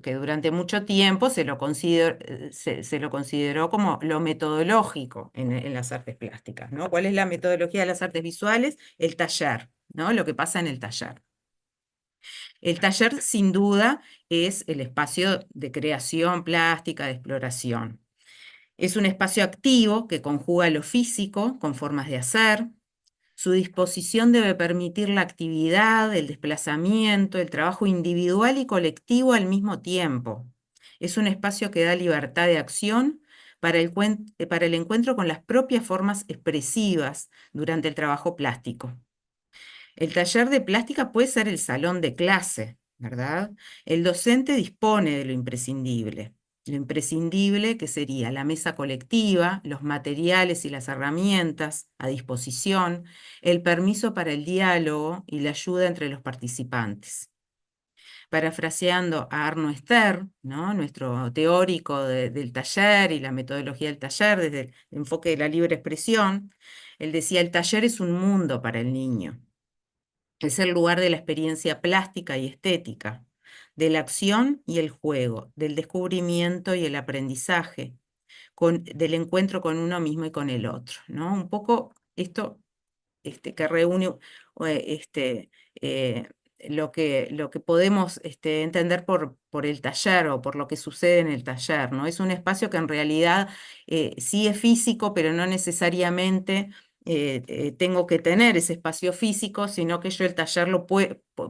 S3: que durante mucho tiempo se lo consideró como lo metodológico en las artes plásticas, ¿no? ¿Cuál es la metodología de las artes visuales? El taller, ¿no? Lo que pasa en el taller. El taller, sin duda, es el espacio de creación plástica, de exploración. Es un espacio activo que conjuga lo físico con formas de hacer. Su disposición debe permitir la actividad, el desplazamiento, el trabajo individual y colectivo al mismo tiempo. Es un espacio que da libertad de acción para el encuentro con las propias formas expresivas durante el trabajo plástico. El taller de plástica puede ser el salón de clase, ¿verdad? El docente dispone de lo imprescindible. Lo imprescindible que sería la mesa colectiva, los materiales y las herramientas a disposición, el permiso para el diálogo y la ayuda entre los participantes. Parafraseando a Arno Stern, ¿no? Nuestro teórico del taller y la metodología del taller desde el enfoque de la libre expresión, él decía, el taller es un mundo para el niño. Es el lugar de la experiencia plástica y estética, de la acción y el juego, del descubrimiento y el aprendizaje, del encuentro con uno mismo y con el otro, ¿no? Un poco esto que reúne eh, lo que podemos entender por el taller o por lo que sucede en el taller, ¿no? Es un espacio que en realidad sí es físico, pero no necesariamente tengo que tener ese espacio físico, sino que yo el taller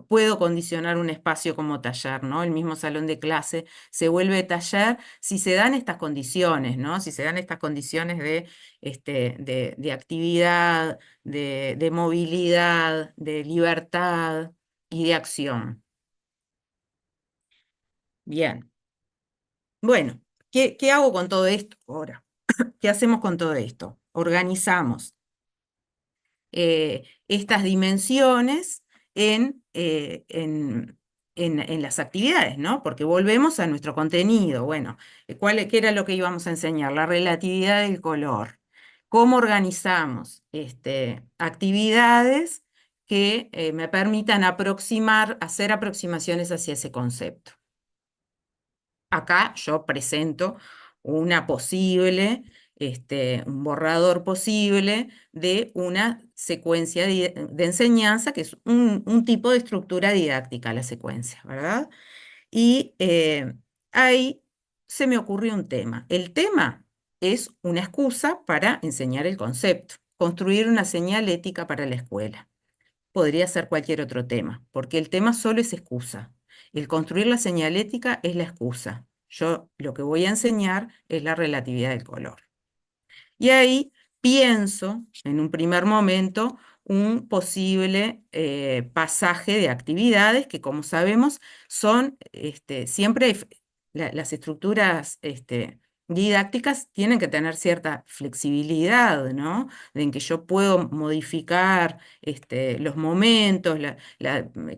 S3: puedo condicionar un espacio como taller, ¿no? El mismo salón de clase se vuelve taller si se dan estas condiciones, ¿no? Si se dan estas condiciones de actividad, de movilidad, de libertad y de acción. Bien. Bueno, ¿qué hago con todo esto ahora? ¿Qué hacemos con todo esto? Organizamos estas dimensiones en las actividades, ¿no? Porque volvemos a nuestro contenido. Bueno, ¿qué era lo que íbamos a enseñar? La relatividad del color. ¿Cómo organizamos actividades que me permitan hacer aproximaciones hacia ese concepto? Acá yo presento un borrador posible de una secuencia de enseñanza, que es un tipo de estructura didáctica, la secuencia, ¿verdad? Y ahí se me ocurrió un tema. El tema es una excusa para enseñar el concepto, construir una señal ética para la escuela. Podría ser cualquier otro tema, porque el tema solo es excusa. El construir la señalética es la excusa. Yo lo que voy a enseñar es la relatividad del color. Y ahí pienso, en un primer momento, un posible pasaje de actividades que, como sabemos, son siempre las estructuras didácticas tienen que tener cierta flexibilidad, ¿no? En que yo puedo modificar los momentos,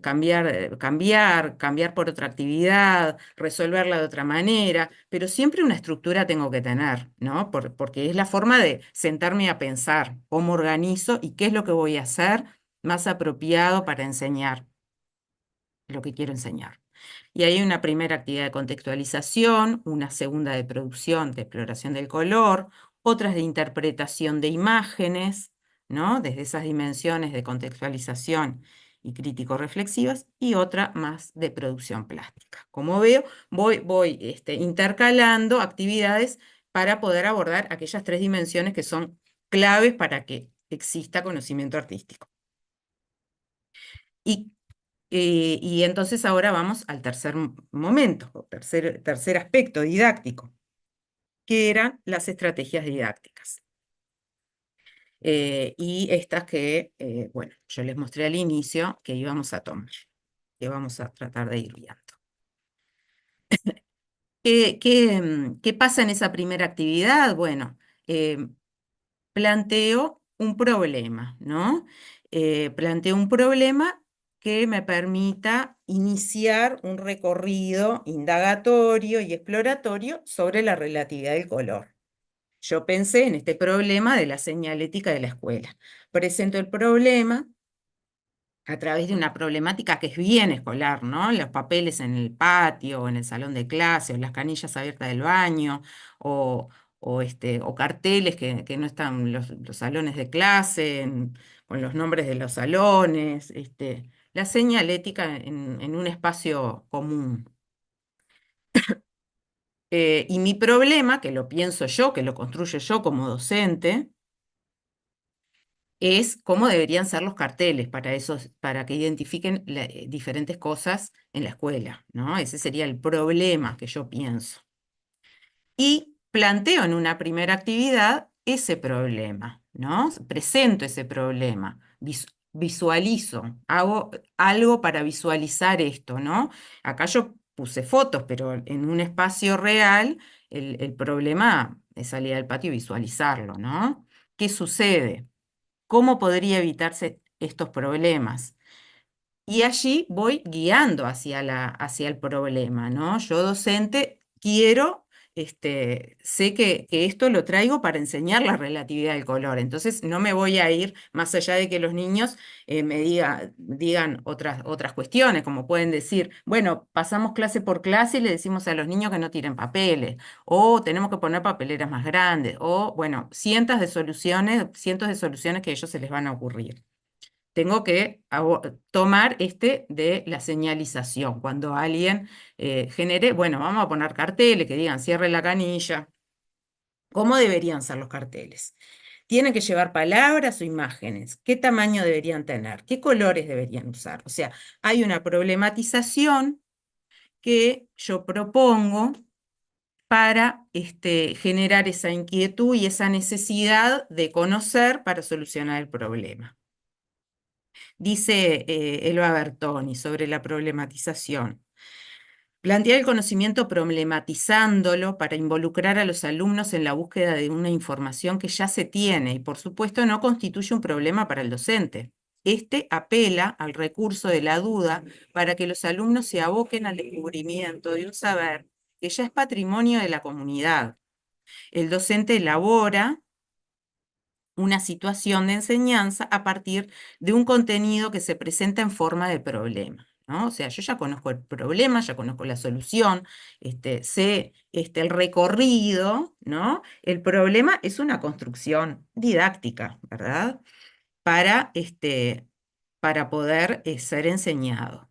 S3: cambiar por otra actividad, resolverla de otra manera, pero siempre una estructura tengo que tener, ¿no? Porque es la forma de sentarme a pensar cómo organizo y qué es lo que voy a hacer más apropiado para enseñar lo que quiero enseñar. Y hay una primera actividad de contextualización, una segunda de producción, de exploración del color, otras de interpretación de imágenes, ¿no? Desde esas dimensiones de contextualización y crítico-reflexivas, y otra más de producción plástica. Como veo, voy intercalando actividades para poder abordar aquellas tres dimensiones que son claves para que exista conocimiento artístico. Y entonces ahora vamos al tercer momento, o tercer aspecto didáctico, que eran las estrategias didácticas. Y estas bueno, yo les mostré al inicio que íbamos a tomar, que vamos a tratar de ir viendo. ¿Qué pasa en esa primera actividad? Bueno, planteo un problema, ¿no? Planteo un problema que me permita iniciar un recorrido indagatorio y exploratorio sobre la relatividad del color. Yo pensé en este problema de la señalética de la escuela. Presento el problema a través de una problemática que es bien escolar, ¿no? Los papeles en el patio, o en el salón de clase, o las canillas abiertas del baño, o carteles que no están los salones de clase, con los nombres de los salones, la señalética en un espacio común. Y mi problema, que lo pienso yo, que lo construyo yo como docente, es cómo deberían ser los carteles para que identifiquen diferentes cosas en la escuela, ¿no? Ese sería el problema que yo pienso. Y planteo en una primera actividad ese problema, ¿no? Presento ese problema, visualizo, hago algo para visualizar esto, ¿no? Acá yo puse fotos, pero en un espacio real el problema es salir al patio y visualizarlo, ¿no? ¿Qué sucede? ¿Cómo podría evitarse estos problemas? Y allí voy guiando hacia el problema, ¿no? Yo docente sé que esto lo traigo para enseñar la relatividad del color, entonces no me voy a ir más allá de que los niños me digan otras cuestiones, como pueden decir, bueno, pasamos clase por clase y le decimos a los niños que no tiren papeles, o tenemos que poner papeleras más grandes, o bueno, cientos de soluciones que a ellos se les van a ocurrir. Tengo que tomar de la señalización. Cuando alguien genere, bueno, vamos a poner carteles que digan cierre la canilla. ¿Cómo deberían ser los carteles? Tienen que llevar palabras o imágenes. ¿Qué tamaño deberían tener? ¿Qué colores deberían usar? O sea, hay una problematización que yo propongo para generar esa inquietud y esa necesidad de conocer para solucionar el problema. Dice Elba Bertoni sobre la problematización. Plantear el conocimiento problematizándolo para involucrar a los alumnos en la búsqueda de una información que ya se tiene y, por supuesto, no constituye un problema para el docente. Este apela al recurso de la duda para que los alumnos se aboquen al descubrimiento de un saber que ya es patrimonio de la comunidad. El docente elabora una situación de enseñanza a partir de un contenido que se presenta en forma de problema, ¿no? O sea, yo ya conozco el problema, ya conozco la solución, sé el recorrido, ¿no? El problema es una construcción didáctica, ¿verdad? Para poder ser enseñado.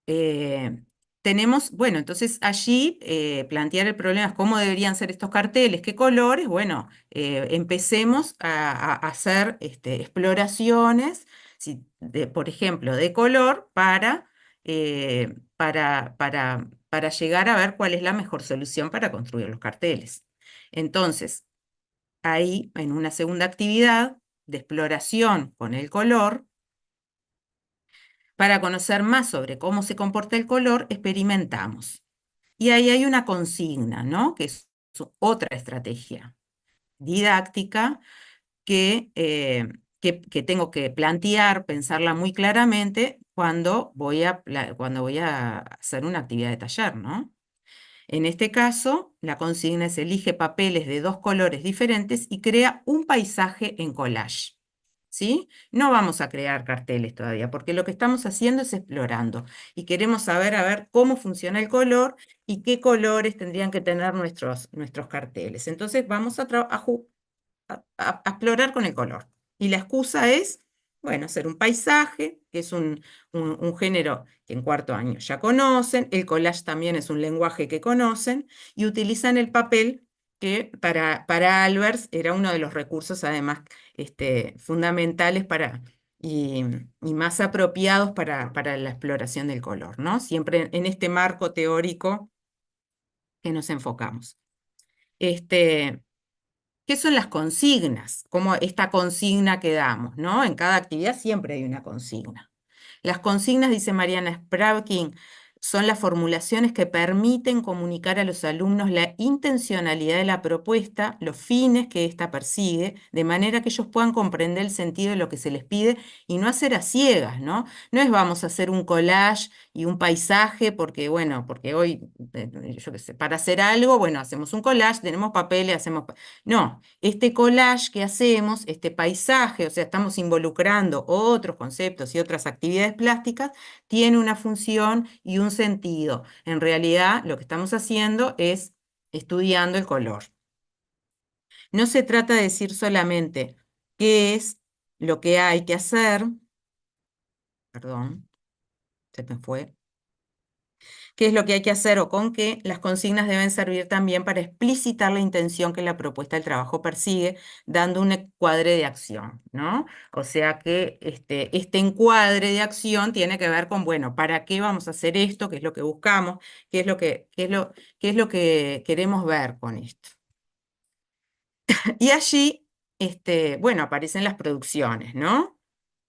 S3: Eh, Tenemos, bueno, entonces allí plantear el problema es cómo deberían ser estos carteles, qué colores. Bueno, empecemos a hacer exploraciones, por ejemplo, de color para llegar a ver cuál es la mejor solución para construir los carteles. Entonces, ahí en una segunda actividad de exploración con el color, para conocer más sobre cómo se comporta el color, experimentamos. Y ahí hay una consigna, ¿no? Que es otra estrategia didáctica que tengo que plantear, pensarla muy claramente cuando voy a hacer una actividad de taller, ¿no? En este caso, la consigna es elige papeles de dos colores diferentes y crea un paisaje en collage. ¿Sí? No vamos a crear carteles todavía, porque lo que estamos haciendo es explorando y queremos saber a ver cómo funciona el color y qué colores tendrían que tener nuestros carteles. Entonces vamos a explorar con el color. Y la excusa es, bueno, hacer un paisaje, que es un género que en cuarto año ya conocen, el collage también es un lenguaje que conocen, y utilizan el papel que para Albers era uno de los recursos además fundamentales y más apropiados para la exploración del color, ¿no? Siempre en este marco teórico que nos enfocamos. ¿Qué son las consignas? Como esta consigna que damos, ¿no? En cada actividad siempre hay una consigna. Las consignas, dice Mariana Spravkin, son las formulaciones que permiten comunicar a los alumnos la intencionalidad de la propuesta, los fines que ésta persigue, de manera que ellos puedan comprender el sentido de lo que se les pide y no hacer a ciegas, ¿no? No es vamos a hacer un collage y un paisaje porque, bueno, porque hoy, yo qué sé, para hacer algo, bueno, hacemos un collage, tenemos papeles, hacemos... No, este collage que hacemos, este paisaje, o sea, estamos involucrando otros conceptos y otras actividades plásticas, tiene una función y un sentido. En realidad, lo que estamos haciendo es estudiando el color. No se trata de decir solamente qué es lo que hay que hacer, perdón, se me fue, qué es lo que hay que hacer o con qué, las consignas deben servir también para explicitar la intención que la propuesta del trabajo persigue, dando un encuadre de acción, ¿no? O sea que este encuadre de acción tiene que ver con, bueno, ¿para qué vamos a hacer esto? ¿Qué es lo que buscamos? ¿Qué es lo que queremos ver con esto? Y allí, bueno, aparecen las producciones, ¿no?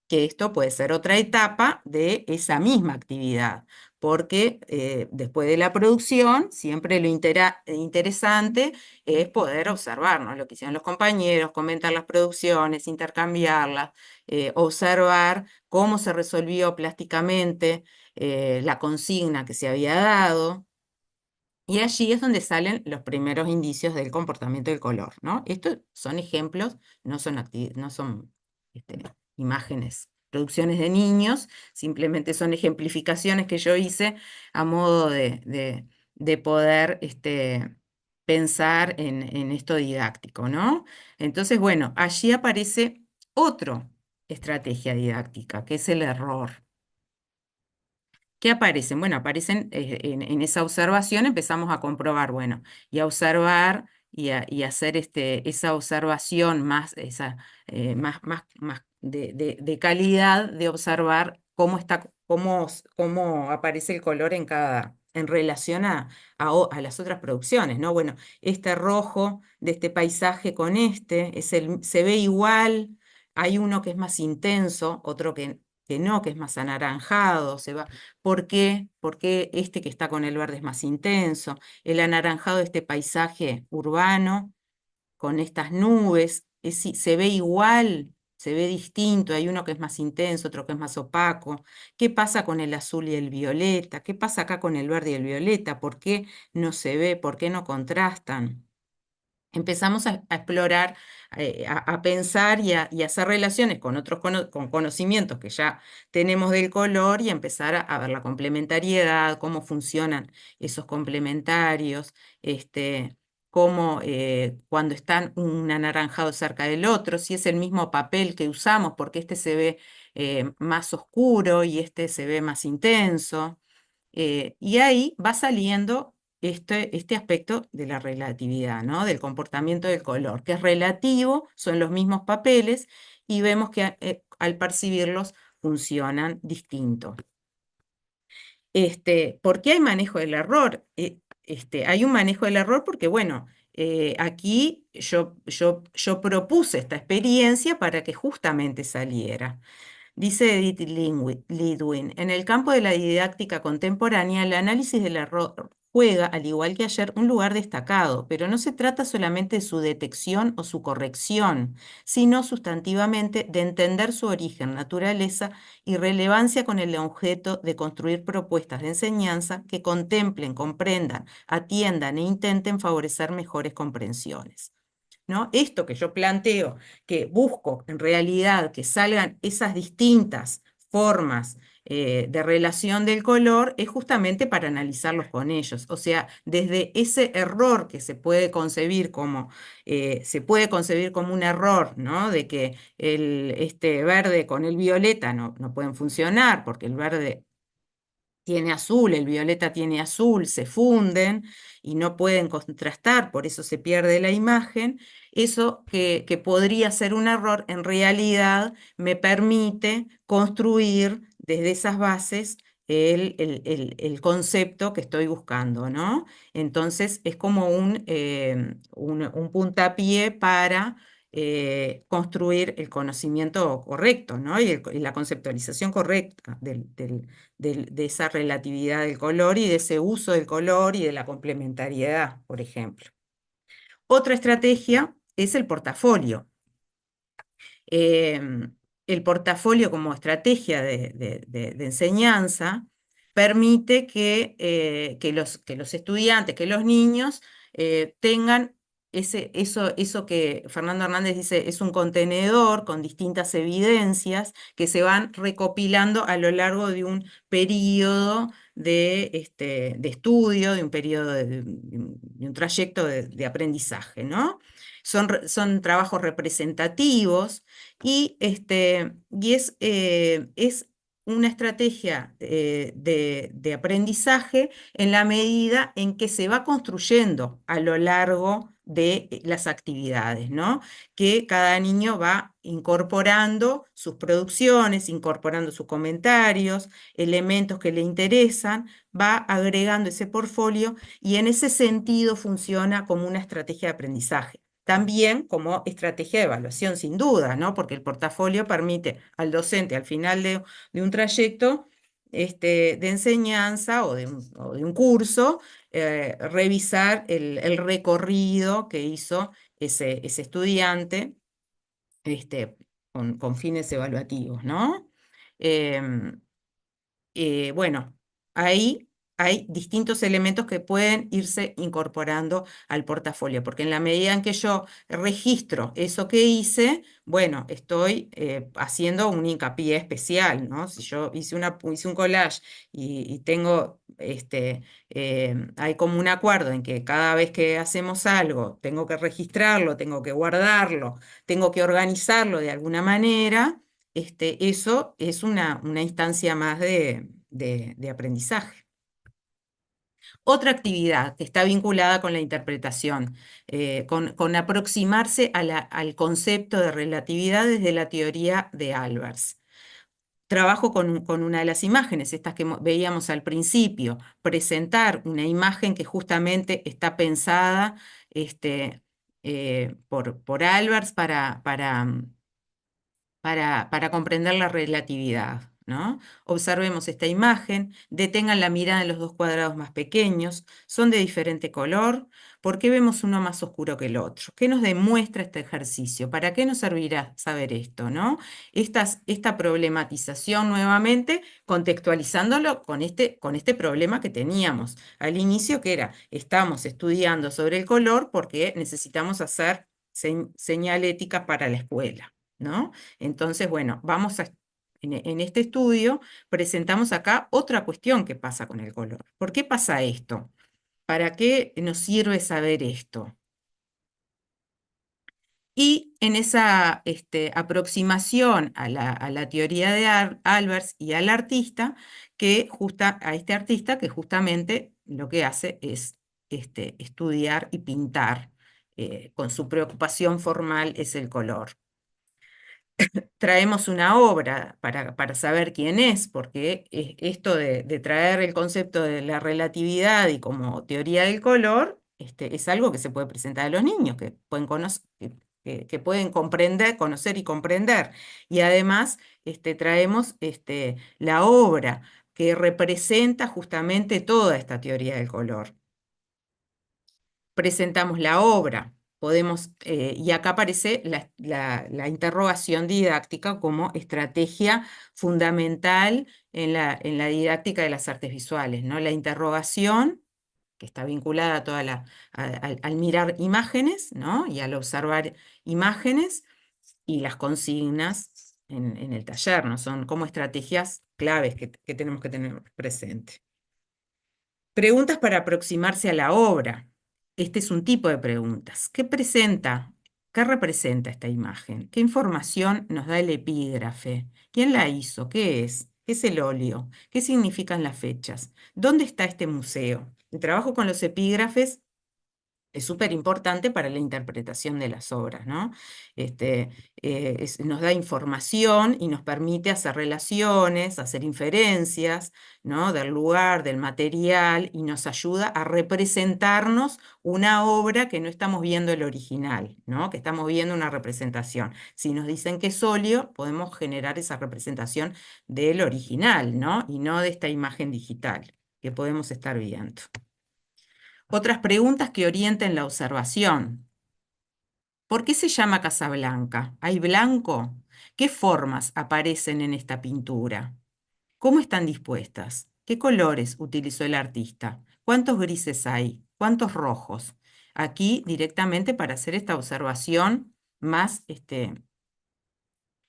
S3: Que esto puede ser otra etapa de esa misma actividad, porque después de la producción, siempre lo interesante es poder observar, ¿no? Lo que hicieron los compañeros, comentar las producciones, intercambiarlas, observar cómo se resolvió plásticamente la consigna que se había dado. Y allí es donde salen los primeros indicios del comportamiento del color, ¿no? Estos son ejemplos, no son imágenes, producciones de niños, simplemente son ejemplificaciones que yo hice a modo de poder pensar en esto didáctico, ¿no? Entonces, bueno, allí aparece otra estrategia didáctica, que es el error. ¿Qué aparecen? Bueno, aparecen en esa observación, empezamos a comprobar, bueno, y a observar y hacer esa observación más de calidad, de observar cómo aparece el color en relación a las otras producciones, ¿no? Bueno, este rojo de este paisaje con se ve igual, hay uno que es más intenso, otro que no, que es más anaranjado, se va. ¿Por qué? Porque este que está con el verde es más intenso, el anaranjado de este paisaje urbano con estas nubes, se ve igual, se ve distinto, hay uno que es más intenso, otro que es más opaco. ¿Qué pasa con el azul y el violeta? ¿Qué pasa acá con el verde y el violeta? ¿Por qué no se ve? ¿Por qué no contrastan? Empezamos a explorar, a pensar y a hacer relaciones con otros con conocimientos que ya tenemos del color y empezar a ver la complementariedad, cómo funcionan esos complementarios, cómo cuando están un anaranjado cerca del otro, si es el mismo papel que usamos, porque este se ve más oscuro y este se ve más intenso. Y ahí va saliendo este aspecto de la relatividad, ¿no? Del comportamiento del color, que es relativo, son los mismos papeles y vemos que al percibirlos funcionan distinto. ¿Por qué hay manejo del error? Hay un manejo del error porque, bueno, aquí yo propuse esta experiencia para que justamente saliera. Dice Edith Lidwin, en el campo de la didáctica contemporánea, el análisis del error juega, al igual que ayer, un lugar destacado, pero no se trata solamente de su detección o su corrección, sino sustantivamente de entender su origen, naturaleza y relevancia con el objeto de construir propuestas de enseñanza que contemplen, comprendan, atiendan e intenten favorecer mejores comprensiones. ¿No? Esto que yo planteo, que busco en realidad que salgan esas distintas formas de relación del color, es justamente para analizarlos con ellos. O sea, desde ese error que se puede concebir como un error, ¿no? De que este verde con el violeta no pueden funcionar, porque el verde tiene azul, el violeta tiene azul, se funden y no pueden contrastar, por eso se pierde la imagen. Eso que podría ser un error, en realidad me permite construir desde esas bases el concepto que estoy buscando, ¿no? Entonces es como un puntapié para construir el conocimiento correcto, ¿no? Y la conceptualización correcta de esa relatividad del color y de ese uso del color y de la complementariedad, por ejemplo. Otra estrategia es el portafolio. El portafolio como estrategia de enseñanza permite que los estudiantes, que los niños tengan eso que Fernando Hernández dice, es un contenedor con distintas evidencias que se van recopilando a lo largo de un periodo de estudio, de un periodo de un trayecto de aprendizaje, ¿no? Son trabajos representativos y es una estrategia de aprendizaje en la medida en que se va construyendo a lo largo de las actividades, ¿no? Que cada niño va incorporando sus producciones, incorporando sus comentarios, elementos que le interesan, va agregando ese portfolio y en ese sentido funciona como una estrategia de aprendizaje. También como estrategia de evaluación, sin duda, ¿no? Porque el portafolio permite al docente, al final de un trayecto de enseñanza o de un curso, revisar el recorrido que hizo ese estudiante con fines evaluativos, ¿no? Em, bueno, ahí hay distintos elementos que pueden irse incorporando al portafolio, porque en la medida en que yo registro eso que hice, bueno, estoy haciendo un hincapié especial, ¿no? Si yo hice un collage y tengo, hay como un acuerdo en que cada vez que hacemos algo, tengo que registrarlo, tengo que guardarlo, tengo que organizarlo de alguna manera. Eso es una instancia más de aprendizaje. Otra actividad que está vinculada con la interpretación, con aproximarse al concepto de relatividad desde la teoría de Albers. Trabajo con una de las imágenes, estas que veíamos al principio, presentar una imagen que justamente está pensada por Albers para comprender la relatividad, ¿no? Observemos esta imagen, detengan la mirada en los dos cuadrados más pequeños, son de diferente color. ¿Por qué vemos uno más oscuro que el otro? ¿Qué nos demuestra este ejercicio? ¿Para qué nos servirá saber esto, no? Esta problematización nuevamente, contextualizándolo con este problema que teníamos al inicio, que era, estamos estudiando sobre el color porque necesitamos hacer señalética para la escuela, ¿no? Entonces, bueno, en este estudio presentamos acá otra cuestión que pasa con el color. ¿Por qué pasa esto? ¿Para qué nos sirve saber esto? Y en esa aproximación a la teoría de Albers y al artista, a este artista que justamente lo que hace es estudiar y pintar, con su preocupación formal es el color. Traemos una obra para saber quién es, porque esto de traer el concepto de la relatividad y como teoría del color, es algo que se puede presentar a los niños, que pueden que pueden comprender, conocer y comprender. Y además traemos la obra que representa justamente toda esta teoría del color. Presentamos la obra. Y acá aparece la interrogación didáctica como estrategia fundamental en la didáctica de las artes visuales, ¿no? La interrogación, que está vinculada a al mirar imágenes, ¿no? Y al observar imágenes, y las consignas en el taller, ¿no? Son como estrategias claves que tenemos que tener presente. Preguntas para aproximarse a la obra. Este es un tipo de preguntas. ¿Qué presenta? ¿Qué representa esta imagen? ¿Qué información nos da el epígrafe? ¿Quién la hizo? ¿Qué es? ¿Qué es el óleo? ¿Qué significan las fechas? ¿Dónde está este museo? El trabajo con los epígrafes es súper importante para la interpretación de las obras, ¿no? Nos da información y nos permite hacer relaciones, hacer inferencias, ¿no? Del lugar, del material, y nos ayuda a representarnos una obra que no estamos viendo el original, ¿no? Que estamos viendo una representación. Si nos dicen que es óleo, podemos generar esa representación del original, ¿no? Y no de esta imagen digital que podemos estar viendo. Otras preguntas que orienten la observación. ¿Por qué se llama Casablanca? ¿Hay blanco? ¿Qué formas aparecen en esta pintura? ¿Cómo están dispuestas? ¿Qué colores utilizó el artista? ¿Cuántos grises hay? ¿Cuántos rojos? Aquí directamente para hacer esta observación más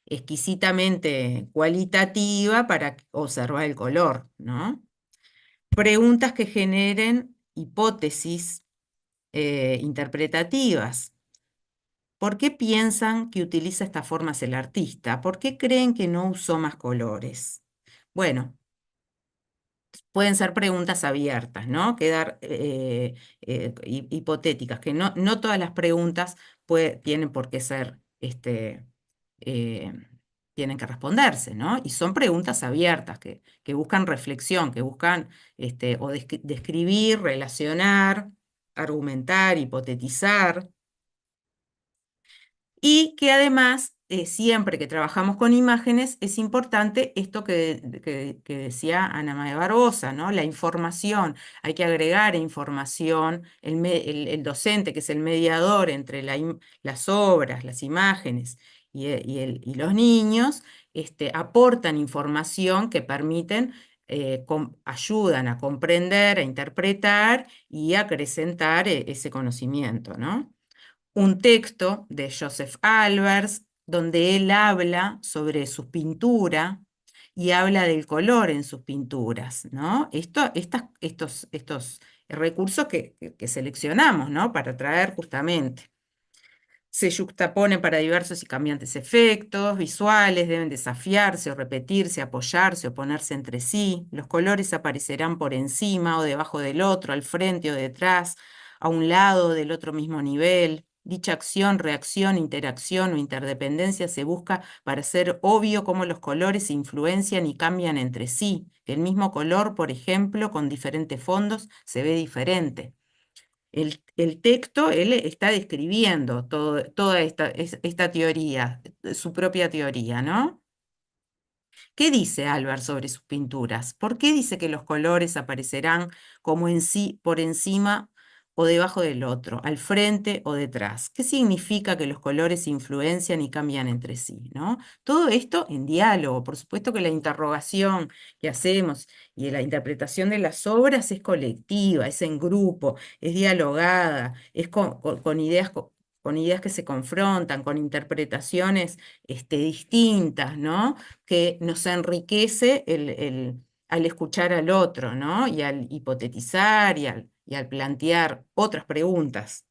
S3: exquisitamente cualitativa para observar el color, ¿no? Preguntas que generen hipótesis interpretativas. ¿Por qué piensan que utiliza estas formas el artista? ¿Por qué creen que no usó más colores? Bueno, pueden ser preguntas abiertas, ¿no? Quedar hipotéticas, que no todas las preguntas tienen por qué ser, eh, tienen que responderse, ¿no? Y son preguntas abiertas que buscan reflexión, que buscan describir, relacionar, argumentar, hipotetizar. Y que además, siempre que trabajamos con imágenes, es importante esto que decía Ana María Barbosa, ¿no? La información, hay que agregar información, el docente, que es el mediador entre las obras, las imágenes y los niños, aportan información que permiten, ayudan a comprender, a interpretar y a acrecentar ese conocimiento, ¿no? Un texto de Joseph Albers, donde él habla sobre su pintura y habla del color en sus pinturas, ¿no? Estos recursos que seleccionamos, ¿no? Para traer justamente. se yuxtaponen para diversos y cambiantes efectos visuales, deben desafiarse o repetirse, apoyarse o ponerse entre sí. Los colores aparecerán por encima o debajo del otro, al frente o detrás, a un lado del otro mismo nivel. Dicha acción, reacción, interacción o interdependencia se busca para hacer obvio cómo los colores se influencian y cambian entre sí. Que el mismo color, por ejemplo, con diferentes fondos, se ve diferente. El texto, él está describiendo toda esta teoría, su propia teoría, ¿no? ¿Qué dice Albert sobre sus pinturas? ¿Por qué dice que los colores aparecerán como en sí, por encima o debajo del otro, al frente o detrás? ¿Qué significa que los colores se influencian y cambian entre sí, ¿no? Todo esto en diálogo. Por supuesto que la interrogación que hacemos y la interpretación de las obras es colectiva, es en grupo, es dialogada, es con ideas, con ideas que se confrontan, con interpretaciones distintas, ¿no? Que nos enriquece al escuchar al otro, ¿no? Y al hipotetizar y al plantear otras preguntas.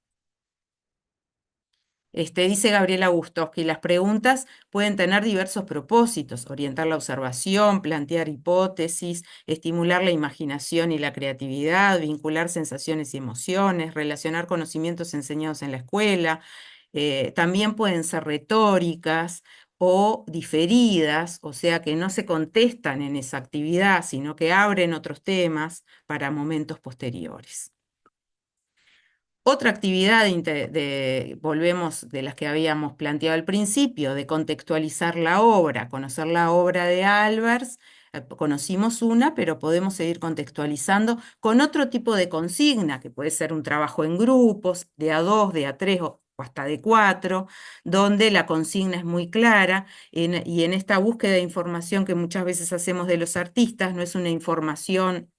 S3: Dice Gabriela Bustowski, las preguntas pueden tener diversos propósitos: orientar la observación, plantear hipótesis, estimular la imaginación y la creatividad, vincular sensaciones y emociones, relacionar conocimientos enseñados en la escuela. También pueden ser retóricas o diferidas, o sea que no se contestan en esa actividad, sino que abren otros temas para momentos posteriores. Otra actividad volvemos de las que habíamos planteado al principio, de contextualizar la obra, conocer la obra de Albers. Conocimos una, pero podemos seguir contextualizando con otro tipo de consigna, que puede ser un trabajo en grupos, de a dos, de a tres o hasta de cuatro, donde la consigna es muy clara, y en esta búsqueda de información que muchas veces hacemos de los artistas, no es una información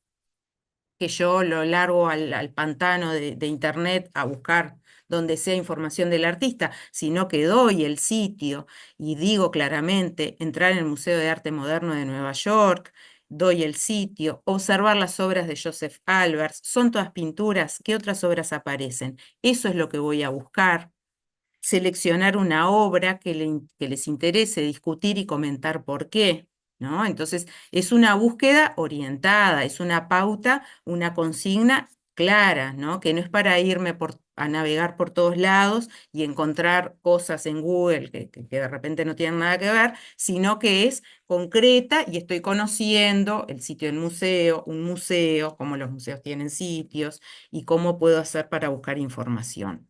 S3: que yo lo largo al pantano de internet a buscar donde sea información del artista, sino que doy el sitio y digo claramente: entrar en el Museo de Arte Moderno de Nueva York, doy el sitio, observar las obras de Joseph Albers, son todas pinturas, ¿qué otras obras aparecen? Eso es lo que voy a buscar. Seleccionar una obra que les interese, discutir y comentar por qué, ¿no? Entonces, es una búsqueda orientada, es una pauta, una consigna clara, ¿no? Que no es para irme a navegar por todos lados y encontrar cosas en Google que de repente no tienen nada que ver, sino que es concreta y estoy conociendo el sitio del museo, un museo, cómo los museos tienen sitios y cómo puedo hacer para buscar información.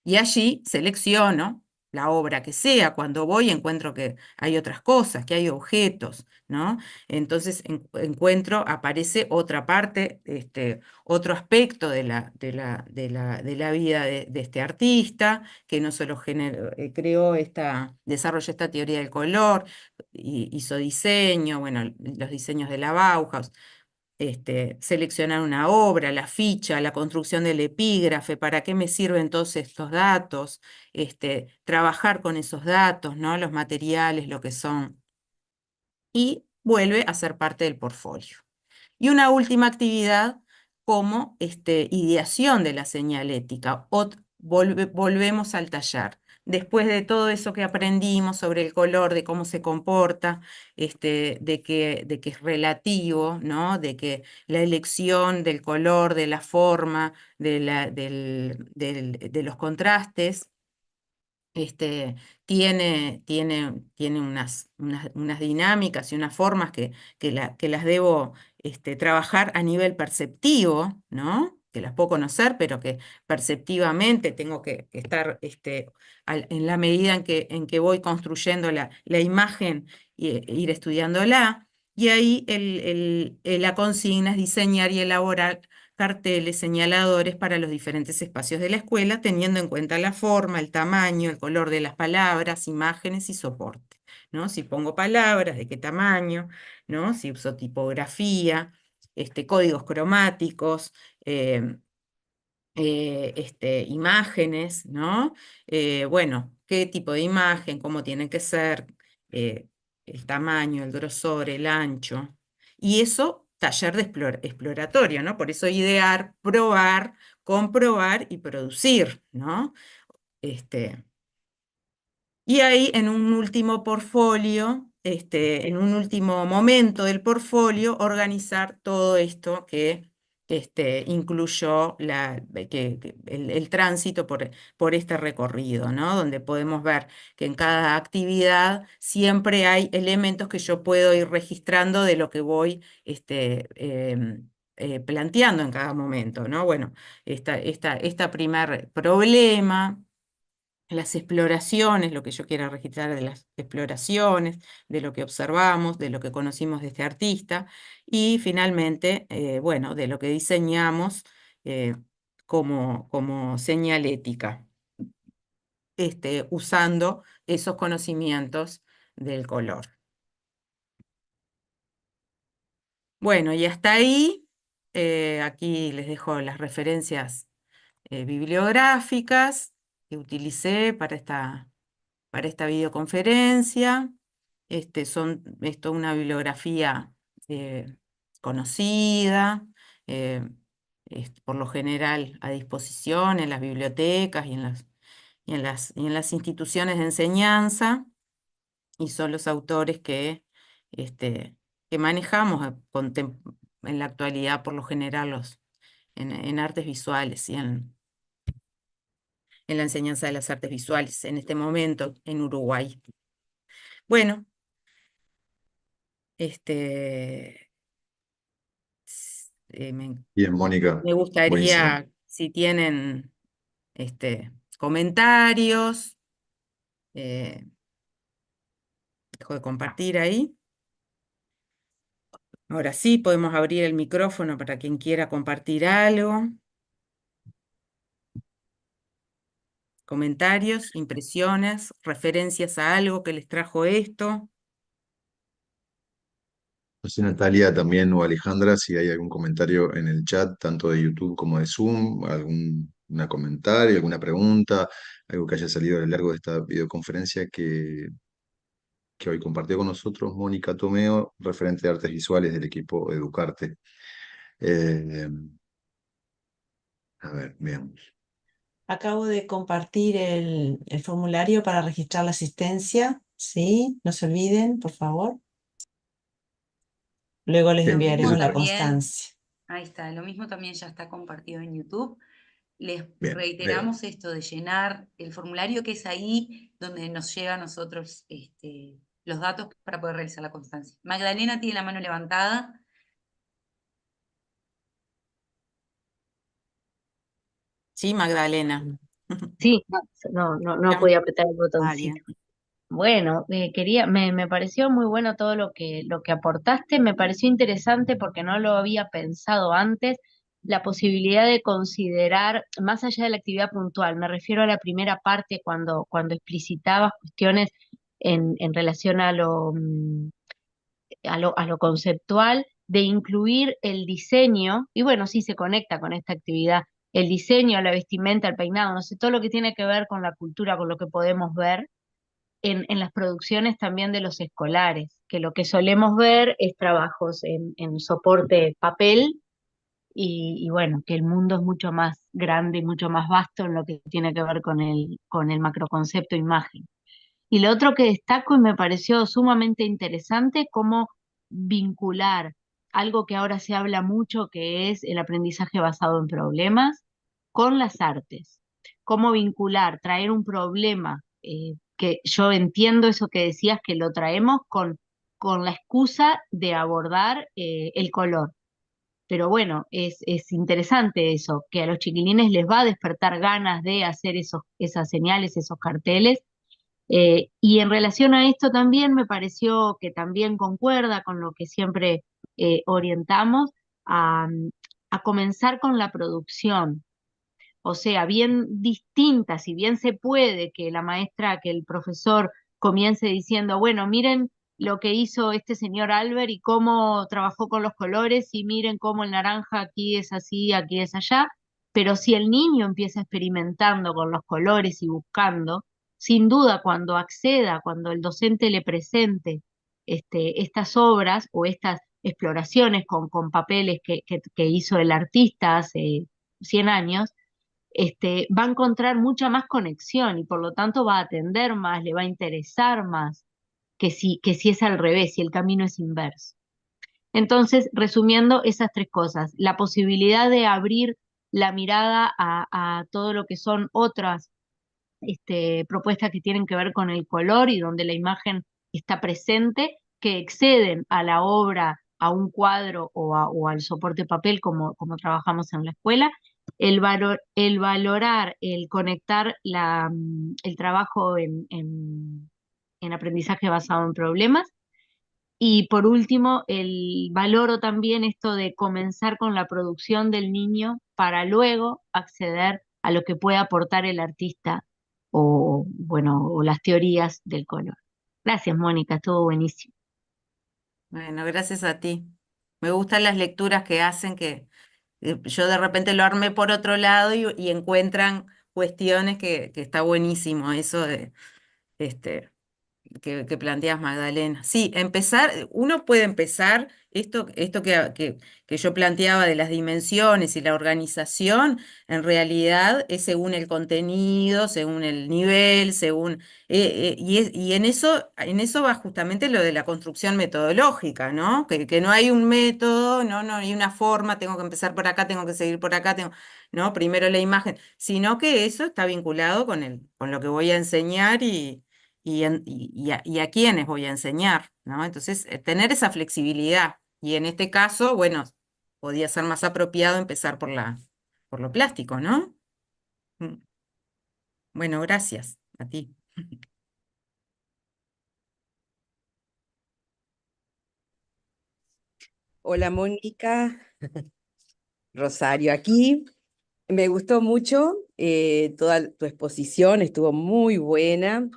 S3: Y allí selecciono la obra que sea. Cuando voy encuentro que hay otras cosas, que hay objetos, ¿no? Entonces encuentro, aparece otra parte, otro aspecto de la vida de este artista, que no solo desarrolló esta teoría del color, hizo diseño, bueno, los diseños de la Bauhaus. Seleccionar una obra, la ficha, la construcción del epígrafe, para qué me sirven todos estos datos, trabajar con esos datos, ¿no? Los materiales, lo que son, y vuelve a ser parte del portfolio. Y una última actividad como ideación de la señalética. Volvemos al taller. Después de todo eso que aprendimos sobre el color, de cómo se comporta, de que es relativo, ¿no? De que la elección del color, de la forma, de los contrastes, tiene unas dinámicas y unas formas que las debo trabajar a nivel perceptivo, ¿no? Que las puedo conocer, pero que perceptivamente tengo que estar en la medida en que voy construyendo la imagen e ir estudiándola. Y ahí la consigna es diseñar y elaborar carteles, señaladores para los diferentes espacios de la escuela, teniendo en cuenta la forma, el tamaño, el color de las palabras, imágenes y soporte, ¿no? Si pongo palabras, de qué tamaño, ¿no? Si uso tipografía, códigos cromáticos, imágenes, ¿no? Bueno, qué tipo de imagen, cómo tiene que ser, el tamaño, el grosor, el ancho. Y eso taller de exploratorio, ¿no? Por eso idear, probar, comprobar y producir, ¿no? Y ahí en un último portfolio, en un último momento del portfolio, organizar todo esto que incluyó el tránsito por este recorrido, ¿no? Donde podemos ver que en cada actividad siempre hay elementos que yo puedo ir registrando de lo que voy planteando en cada momento, ¿no? Bueno, esta primer problema, las exploraciones, lo que yo quiera registrar de las exploraciones, de lo que observamos, de lo que conocimos de este artista y finalmente, bueno, de lo que diseñamos eh, como señalética, usando esos conocimientos del color. Bueno, y hasta ahí, aquí les dejo las referencias bibliográficas que utilicé para esta videoconferencia. Esto es una bibliografía conocida, eh, por lo general a disposición en las bibliotecas y en las instituciones de enseñanza, y son los autores que manejamos en la actualidad, por lo general, en artes visuales y en la enseñanza de las artes visuales en este momento en Uruguay. Bueno, me
S1: Bien, Mónica,
S3: me
S1: buenísimo.
S3: gustaría, si tienen comentarios, eh, dejo de compartir ahí. Ahora sí, podemos abrir el micrófono para quien quiera compartir algo. Comentarios, impresiones, referencias a algo que les trajo esto.
S1: No sé, Natalia también o Alejandra, si hay algún comentario en el chat, tanto de YouTube como de Zoom, algún comentario, alguna pregunta, algo que haya salido a lo largo de esta videoconferencia que hoy compartió con nosotros Mónica Tomeo, referente de artes visuales del equipo Educarte. Eh, a ver, veamos.
S2: Acabo de compartir el formulario para registrar la asistencia. Sí, no se olviden, por favor. Luego les
S4: Lo
S1: Bien,
S4: mismo
S2: enviaremos la
S4: también,
S2: constancia.
S4: ahí está, lo mismo también ya está compartido en YouTube. Les
S1: bien,
S4: reiteramos esto de llenar el formulario que es ahí donde nos llega a nosotros los datos para poder realizar la constancia. Magdalena tiene la mano levantada.
S3: Sí, Magdalena.
S5: Sí, no podía apretar el
S3: Ah,
S5: botoncito.
S3: bien.
S5: Bueno, me pareció muy bueno todo lo que aportaste, me pareció interesante porque no lo había pensado antes, la posibilidad de considerar, más allá de la actividad puntual, me refiero a la primera parte cuando explicitabas cuestiones en relación a lo conceptual, de incluir el diseño, y bueno, sí se conecta con esta actividad, el diseño, la vestimenta, el peinado, no sé, todo lo que tiene que ver con la cultura, con lo que podemos ver en las producciones también de los escolares, que lo que solemos ver es trabajos en soporte papel, y bueno, que el mundo es mucho más grande y mucho más vasto en lo que tiene que ver con el macroconcepto imagen. Y lo otro que destaco y me pareció sumamente interesante, cómo vincular algo que ahora se habla mucho, que es el aprendizaje basado en problemas, con las artes. Cómo vincular, traer un problema, que yo entiendo eso que decías, que lo traemos con la excusa de abordar el color. Pero bueno, es interesante eso, que a los chiquilines les va a despertar ganas de hacer esas señales, esos carteles, y en relación a esto también me pareció que también concuerda con lo que siempre orientamos a, a comenzar con la producción. O sea, bien distinta, si bien se puede que la maestra, que el profesor comience diciendo, bueno, miren lo que hizo este señor Albert y cómo trabajó con los colores y miren cómo el naranja aquí es así, aquí es allá, pero si el niño empieza experimentando con los colores y buscando, sin duda cuando acceda, cuando el docente le presente estas obras o estas exploraciones con papeles que hizo el artista hace 100 años, va a encontrar mucha más conexión y por lo tanto va a atender más, le va a interesar más que si es al revés, si el camino es inverso. Entonces, resumiendo esas tres cosas, la posibilidad de abrir la mirada a todo lo que son otras propuestas que tienen que ver con el color y donde la imagen está presente, que exceden a la obra, a un cuadro o al soporte papel como trabajamos en la escuela, el valorar, el conectar el trabajo en aprendizaje basado en problemas. Y por último, valoro también esto de comenzar con la producción del niño para luego acceder a lo que puede aportar el artista bueno, o las teorías del color. Gracias, Mónica, estuvo buenísimo.
S3: Bueno, gracias a ti. Me gustan las lecturas que hacen que yo de repente lo armé por otro lado y encuentran cuestiones que está buenísimo eso de que planteas, Magdalena. Sí, uno puede empezar, esto que yo planteaba de las dimensiones y la organización, en realidad es según el contenido, según el nivel, y en eso va justamente lo de la construcción metodológica, ¿no? Que no hay un método, no hay una forma, tengo que empezar por acá, tengo que seguir por acá, ¿no? Primero la imagen, sino que eso está vinculado con lo que voy a enseñar y a quiénes voy a enseñar, ¿no? Entonces, tener esa flexibilidad. Y en este caso, bueno, podía ser más apropiado empezar por lo plástico, ¿no? Mm. Bueno, gracias a ti.
S6: Hola Mónica, Rosario aquí. Me gustó mucho toda tu exposición, estuvo muy buena.